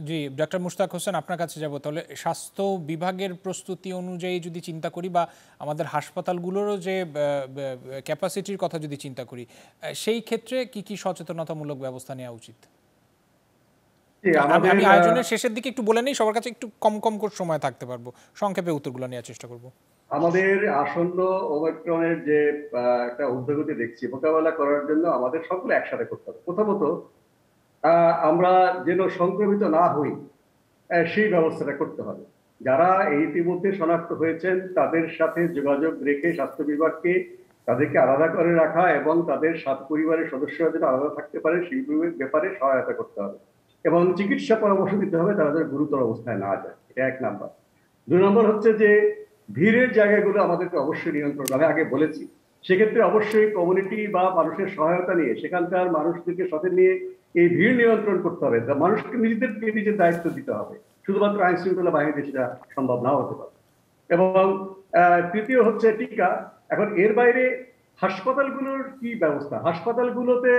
Speaker 1: জি, ডক্টর মুশতাক হোসেন, আপনার কাছে যাব। তাহলে স্বাস্থ্য বিভাগের প্রস্তুতি অনুযায়ী যদি চিন্তা করি, বা আমাদের হাসপাতালগুলোরও যে ক্যাপাসিটির কথা যদি চিন্তা করি, সেই ক্ষেত্রে কি কি সচেতনতামূলক ব্যবস্থা নেওয়া উচিত? আমি আয়োজনের শেষের দিকে একটু বলে নেই, সবার কাছে একটু কম করে সময় থাকতে পারবো, সংক্ষেপে উত্তরগুলো নেওয়ার চেষ্টা করব।
Speaker 2: আমাদের আসন্ন ওমিক্রনের যে একটা উদ্যোগতি দেখছি, মোকাবেলা করার জন্য আমাদের সকলে একসাথে করতে হবে। প্রথমত আমরা যেন সংক্রমিত না হই সেই ব্যবস্থাটা করতে হবে। যারা ইতিমধ্যে শনাক্ত হয়েছেন তাদের সাথে যোগাযোগ রেখে স্বাস্থ্য বিভাগকে তাদেরকে আলাদা করে রাখা, এবং তাদের পরিবারের সদস্যরা যেন আলাদা থাকতে পারে সেই ব্যাপারে সহায়তা করতে হবে, এবং চিকিৎসা পরামর্শ দিতে হবে তারা যেন গুরুতর অবস্থায় না যায়। এটা 1 নাম্বার। 2 নম্বর হচ্ছে যে ভিড়ের জায়গাগুলো আমাদেরকে অবশ্যই নিয়ন্ত্রণ, আমি আগে বলেছি, সেক্ষেত্রে অবশ্যই কমিউনিটি বা মানুষের সহায়তা নিয়ে, সেখানকার মানুষদেরকে সাথে নিয়ে এই ভিড় নিয়ন্ত্রণ করতে হবে। মানুষকে নিজের দায়িত্ব দিতে হবে, শুধুমাত্র আইন শৃঙ্খলা বাহিনীতে সেটা সম্ভব নাও হতে পারে। এবং তৃতীয় হচ্ছে টিকা। এখন এর বাইরে হাসপাতালগুলোর কি ব্যবস্থা? হাসপাতালগুলোতে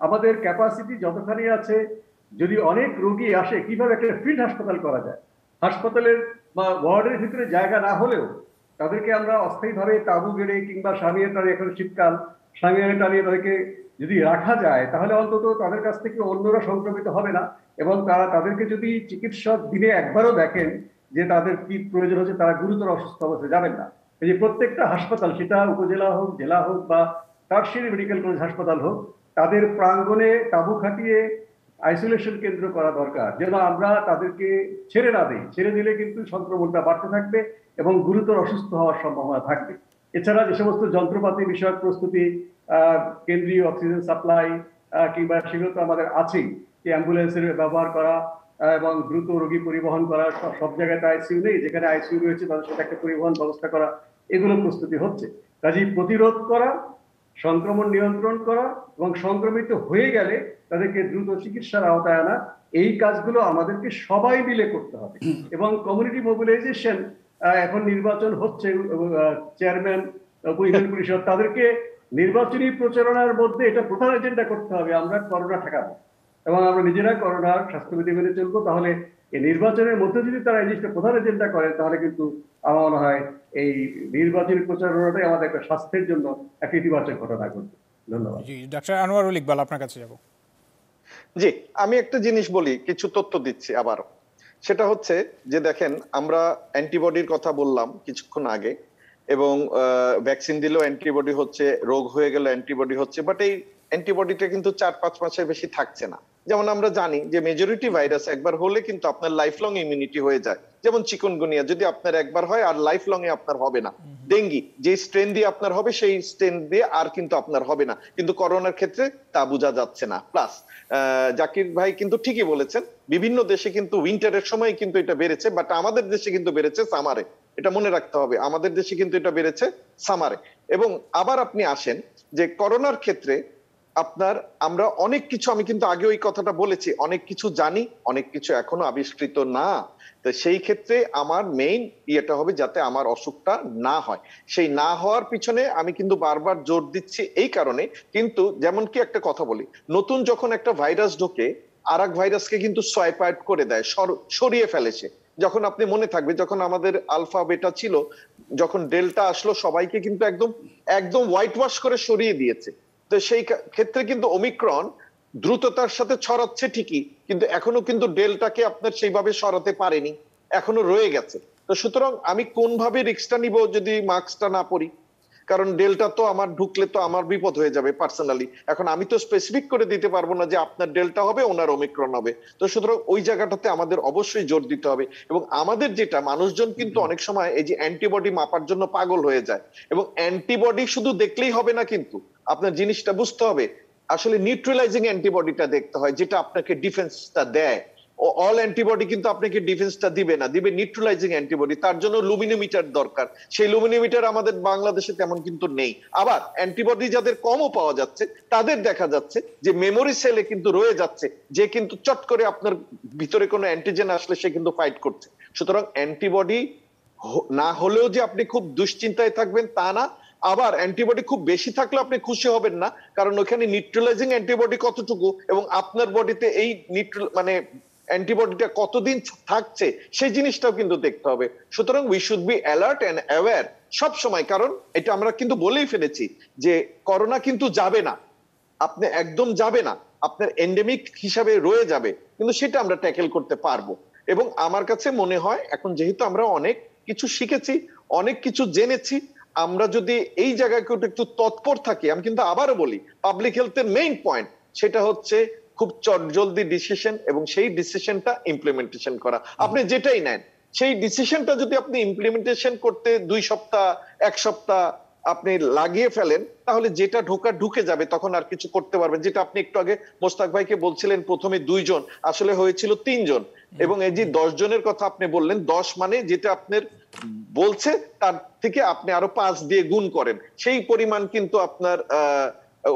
Speaker 2: আমাদের ক্যাপাসিটি যতখানি আছে, যদি অনেক রোগী আসে, কিভাবে একটা ফিল্ড হাসপাতাল করা যায়। হাসপাতালের বা ওয়ার্ডের ভিতরে জায়গা না হলেও তাদেরকে আমরা অস্থায়ীভাবে তাঁবু গেড়ে কিংবা সামিয়ে টানিয়ে, এখন শীতকাল, সামিয়ে টানিয়ে তাদেরকে যদি রাখা যায়, তাহলে অন্তত তাদের কাছ থেকে অন্যরা সংক্রমিত হবে না। এবং তাদেরকে যদি চিকিৎসক দিনে একবারও দেখেন যে তাদের কি প্রয়োজন হচ্ছে, তারা গুরুতর অসুস্থ অবস্থায় যাবেন না। এই যে প্রত্যেকটা হাসপাতাল, সেটা উপজেলা হোক, জেলা হোক বা টারশিয়ারি মেডিকেল কলেজ হাসপাতাল হোক, তাদের প্রাঙ্গণে তাঁবু খাটিয়ে আইসোলেশন কেন্দ্র করা দরকার, যেন আমরা তাদেরকে ছেড়ে না দিই। ছেড়ে দিলে কিন্তু সংক্রমণটা বাড়তে থাকবে এবং গুরুতর অসুস্থ হওয়ার সম্ভাবনা থাকবে। এছাড়া যে সমস্ত যন্ত্রপাতি বিষয়ক প্রস্তুতি, কেন্দ্রীয় অক্সিজেন সাপ্লাই কিংবা সেগুলো তো আমাদের আছেই, যে অ্যাম্বুলেন্সের ব্যবহার করা এবং দ্রুত রোগী পরিবহন করা, সব জায়গায় তো আইসিইউ নেই, যেখানে আইসিইউ রয়েছে তাদের সাথে একটা পরিবহন ব্যবস্থা করা, এগুলো প্রস্তুতি হচ্ছে। কাজেই প্রতিরোধ করা, সংক্রমণ নিয়ন্ত্রণ করা এবং সংক্রমিত হয়ে গেলে তাদেরকে দ্রুত চিকিৎসার আওতায় আনা, এই কাজগুলো আমাদেরকে সবাই মিলে করতে হবে। এবং কমিউনিটি মোবিলাইজেশন, এখন নির্বাচন হচ্ছে, চেয়ারম্যান, ইউনিয়ন পরিষদ, তাদেরকে নির্বাচনী প্রচারণার মধ্যে এটা প্রধান এজেন্ডা করতে হবে, আমরা করোনা ঠেকাবো এবং আমরা নিজেরা করোনার স্বাস্থ্যবিধি মেনে চলবো। তাহলে এই নির্বাচনের মধ্যে যদি তারা এই জিনিসটা প্রধান এজেন্ডা করে, তাহলে কিন্তু আমার মনে হয় এই নির্বাচনী প্রচারণাটাই আমাদের একটা স্বাস্থ্যের জন্য একটা ইতিবাচক ঘটনা ঘটবে। ধন্যবাদ।
Speaker 1: জি, ডাক্তার আনোয়ারুল ইকবাল, আপনার কাছে যাব।
Speaker 7: জি, আমি একটা জিনিস বলি, কিছু তথ্য দিচ্ছি আবারও। সেটা হচ্ছে যে দেখেন, আমরা অ্যান্টিবডির কথা বললাম কিছুক্ষণ আগে, এবং ভ্যাকসিন দিলেও অ্যান্টিবডি হচ্ছে, রোগ হয়ে গেলে অ্যান্টিবডি হচ্ছে, বাট এই অ্যান্টিবডিটা কিন্তু 4-5 মাসের বেশি থাকছে না। যেমন আমরা জানি যে মেজরিটি ভাইরাস একবার হলে কিন্তু আপনার লাইফ লং ইমিউনিটি হয়ে যায়। যেমন চিকুনগুনিয়া যদি আপনার একবার হয় আর লাইফ লং এ আপনার হবে না। ডেঙ্গি যে স্ট্রেন দিয়ে আপনার হবে সেই স্ট্রেন দিয়ে আর কিন্তু আপনার হবে না, কিন্তু করোনার ক্ষেত্রে তা বোঝা যাচ্ছে না। প্লাস জাকির ভাই কিন্তু ঠিকই বলেছেন, বিভিন্ন দেশে কিন্তু উইন্টারের সময় কিন্তু এটা বেড়েছে, বাট আমাদের দেশে কিন্তু বেড়েছে সামারে। এটা মনে রাখতে হবে, আমাদের দেশে কিন্তু এটা বেড়েছে সামারে। এবং আবার আপনি আসেন যে করোনার ক্ষেত্রে আপনার আমরা অনেক কিছু, আমি কিন্তু আগে ওই কথাটা বলেছি, অনেক কিছু জানি, অনেক কিছু এখনো আবিষ্কৃত না। তো সেই ক্ষেত্রে আমার মেইন ইয়েটা হবে যাতে আমার অসুখটা না হয়। সেই না হওয়ার পিছনে আমি কিন্তু বারবার জোর দিচ্ছি এই কারণে, কিন্তু যেমন কি একটা কথা বলি, নতুন যখন একটা ভাইরাস ঢোকে আর এক ভাইরাসকে কিন্তু সোয়াইপ আউট করে দেয়, সরিয়ে ফেলেছে। যখন আপনি মনে থাকবে, যখন আমাদের আলফা বেটা ছিল, যখন ডেল্টা আসলো, সবাইকে কিন্তু একদম একদম হোয়াইট ওয়াশ করে সরিয়ে দিয়েছে। তো সেই ক্ষেত্রে কিন্তু ওমিক্রন দ্রুততার সাথে ছড়াচ্ছে ঠিকই, কিন্তু এখনো কিন্তু ডেল্টাকে আপনার সেইভাবে সরাতে পারেনি, এখনো রয়ে গেছে। তো সুতরাং আমি কোনভাবে রিস্কটা নিব যদি মাস্কটা না পরি? কারণ ডেল্টা তো আমার ঢুকলে তো আমার বিপদ হয়ে যাবে পার্সোনালি। এখন আমি তো স্পেসিফিক করে দিতে পারবো না যে আপনার ডেল্টা হবে, ওনার ওমিক্রন হবে। তো সুতরাং ওই জায়গাটাতে আমাদের অবশ্যই জোর দিতে হবে। এবং আমাদের যেটা, মানুষজন কিন্তু অনেক সময় এই যে অ্যান্টিবডি মাপার জন্য পাগল হয়ে যায়, এবং অ্যান্টিবডি শুধু দেখলেই হবে না, কিন্তু আপনার জিনিসটা বুঝতে হবে, আসলে নিউট্রালাইজিং অ্যান্টিবডিটা দেখতে হয়, যেটা আপনাকে ডিফেন্সটা দেয়। অল অ্যান্টিবডি কিন্তু আপনাকে ডিফেন্সটা দিবে না, দিবে নিউট্রালাইজিং অ্যান্টিবডি। তার জন্য লুমিনোমিটার দরকার, সেই লুমিনোমিটার আমাদের বাংলাদেশে তেমন কিন্তু নেই। আবার অ্যান্টিবডি যাদের কমও পাওয়া যাচ্ছে, তাদের দেখা যাচ্ছে যে মেমোরি সেলে কিন্তু রয়ে যাচ্ছে, যে কিন্তু চট করে আপনার ভিতরে কোনো অ্যান্টিজেন আসলে সে কিন্তু ফাইট করছে। সুতরাং অ্যান্টিবডি না হলেও যে আপনি খুব দুশ্চিন্তায় থাকবেন তা না, আবার অ্যান্টিবডি খুব বেশি থাকলে আপনি খুশি হবেন না, কারণ ওখানে নিউট্রালাইজিং অ্যান্টিবডি কতটুকু এবং আপনার বডিতে এই মানে অ্যান্টিবডিটা কতদিন থাকছে সেই জিনিসটাও কিন্তু দেখতে হবে। সুতরাং we should be alert and aware সব সময়, কারণ এটা আমরা কিন্তু বলেই ফেলেছি যে করোনা কিন্তু যাবে না, আপনি একদম যাবে না, আপনার এন্ডেমিক হিসাবে রয়ে যাবে, কিন্তু সেটা আমরা ট্যাকেল করতে পারবো। এবং আমার কাছে মনে হয় এখন যেহেতু আমরা অনেক কিছু শিখেছি, অনেক কিছু জেনেছি, আমরা যদি এই জায়গায় একটু তৎপর থাকি, আমি কিন্তু আবারও বলি পাবলিক হেলথের মেইন পয়েন্ট সেটা হচ্ছে খুব চটজলদি ডিসিশন, এবং সেই ডিসিশনটা ইমপ্লিমেন্টেশন করা। আপনি যেটাই নেন সেই ডিসিশনটা যদি আপনি ইমপ্লিমেন্টেশন করতে 2 সপ্তাহ 1 সপ্তাহ আপনি লাগিয়ে ফেলেন, তাহলে যেটা ঢুকে যাবে, তখন আর কিছু করতে পারবেন। যেটা আপনি একটু আগে মোস্তাক ভাইকে বলছিলেন, প্রথমে 2 জন, আসলে হয়েছিল 3 জন, এবং এই যে 10 জনের কথা আপনি বললেন, 10 মানে যেটা আপনার বলছে তার থেকে আপনি আরো 5 দিয়ে গুণ করেন, সেই পরিমাণ কিন্তু আপনার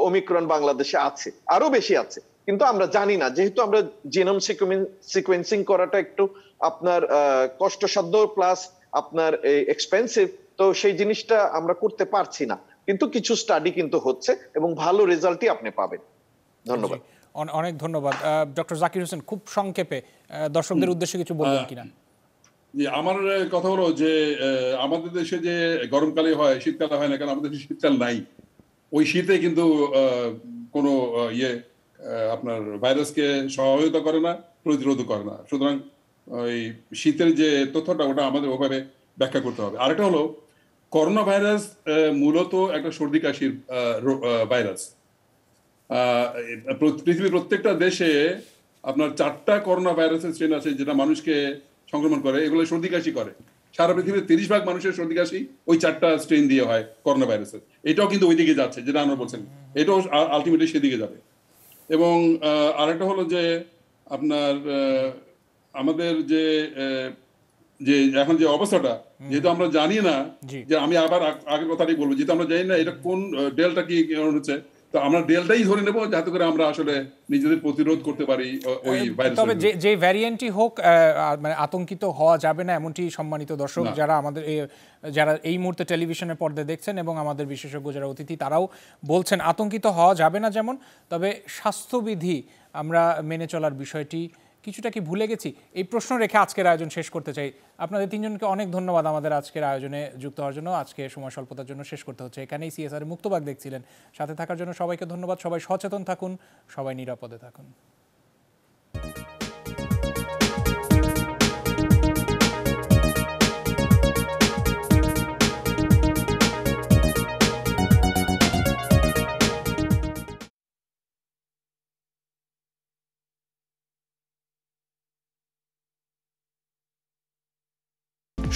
Speaker 7: ওমিক্রন বাংলাদেশে আছে, আরো বেশি আছে, কিন্তু আমরা জানি না, যেহেতু আমরা জিনোম সিকোয়েন্সিং করাটা একটু আপনার কষ্টসাধ্য প্লাস আপনার এক্সপেন্সিভ, তো সেই জিনিসটা আমরা করতে পারছি না, কিন্তু কিছু স্টাডি কিন্তু হচ্ছে এবং ভালো রেজাল্টই আপনি পাবেন। ধন্যবাদ।
Speaker 1: অনেক ধন্যবাদ। ডক্টর জাকির হোসেন, খুব সংক্ষেপে দর্শকদের উদ্দেশ্যে কিছু বলবেন কিনা?
Speaker 8: আমার কথা হলো যে আমাদের দেশে যে গরমকালে হয়, শীতকালে হয় না, কারণ আমাদের দেশে শীতকাল নাই। ওই শীতে কিন্তু কোনো আপনার ভাইরাসকে সহায়তা করে না, প্রতিরোধ করে না। সুতরাং ওই শীতের যে তথ্যটা, ওটা আমাদের ওভাবে ব্যাখ্যা করতে হবে। আরেকটা হলো করোনা ভাইরাস মূলত একটা সর্দি কাশির ভাইরাস। পৃথিবীর প্রত্যেকটা দেশে আপনার 4টা করোনা ভাইরাসের স্ট্রেন আছে যেটা মানুষকে সংক্রমণ করে, এগুলো সর্দি কাশি করে। সারা পৃথিবীর 30% মানুষের সর্দি কাশি ওই 4টা স্ট্রেন দিয়ে হয় করোনা ভাইরাসের। এটাও কিন্তু ওইদিকে যাচ্ছে, যেটা আমরা বলছেন, এটাও আলটিমেটলি সেদিকে যাবে। এবং আরেকটা হলো যে আপনার আমাদের যে এখন যে অবস্থাটা, যেহেতু আমরা জানি না, যে আমি আবার আগের কথাটাই বলবো, যেহেতু আমরা জানি না এটা কোন ডেল্টা কি হচ্ছে, তো আমরা ডেল্টাই ধরে নেব যাতে করে আমরা আসলে নিজেদের প্রতিরোধ করতে পারি ওই ভাইরাস।
Speaker 1: তবে যে ভ্যারিয়েন্টই হোক, মানে আতঙ্কিত হওয়া যাবে না, এমনটি সম্মানিত দর্শক যারা আমাদের যারা এই মুহূর্তে টেলিভিশনের পর্দায় দেখছেন এবং আমাদের বিশেষজ্ঞ যারা অতিথি তারাও বলছেন আতঙ্কিত হওয়া যাবে না, যেমন তবে স্বাস্থ্যবিধি আমরা মেনে চলার বিষয়টি কিছুটা কি ভুলে গেছি, এই প্রশ্ন রেখে আজকের আয়োজন শেষ করতে চাই। আপনাদের তিনজনকে অনেক ধন্যবাদ আমাদের আজকের আয়োজনে যুক্ত হওয়ার জন্য। আজকে সময় স্বল্পতার জন্য শেষ করতে হচ্ছে এখানেই। সিএসআর মুক্তবাগ দেখছিলেন, সাথে থাকার জন্য সবাইকে ধন্যবাদ। সবাই সচেতন থাকুন, সবাই নিরাপদে থাকুন।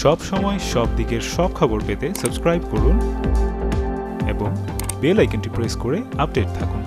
Speaker 9: সব সময় সব দিকের সব খবর পেতে সাবস্ক্রাইব করুন এবং বেল আইকনটি প্রেস করে আপডেট থাকুন।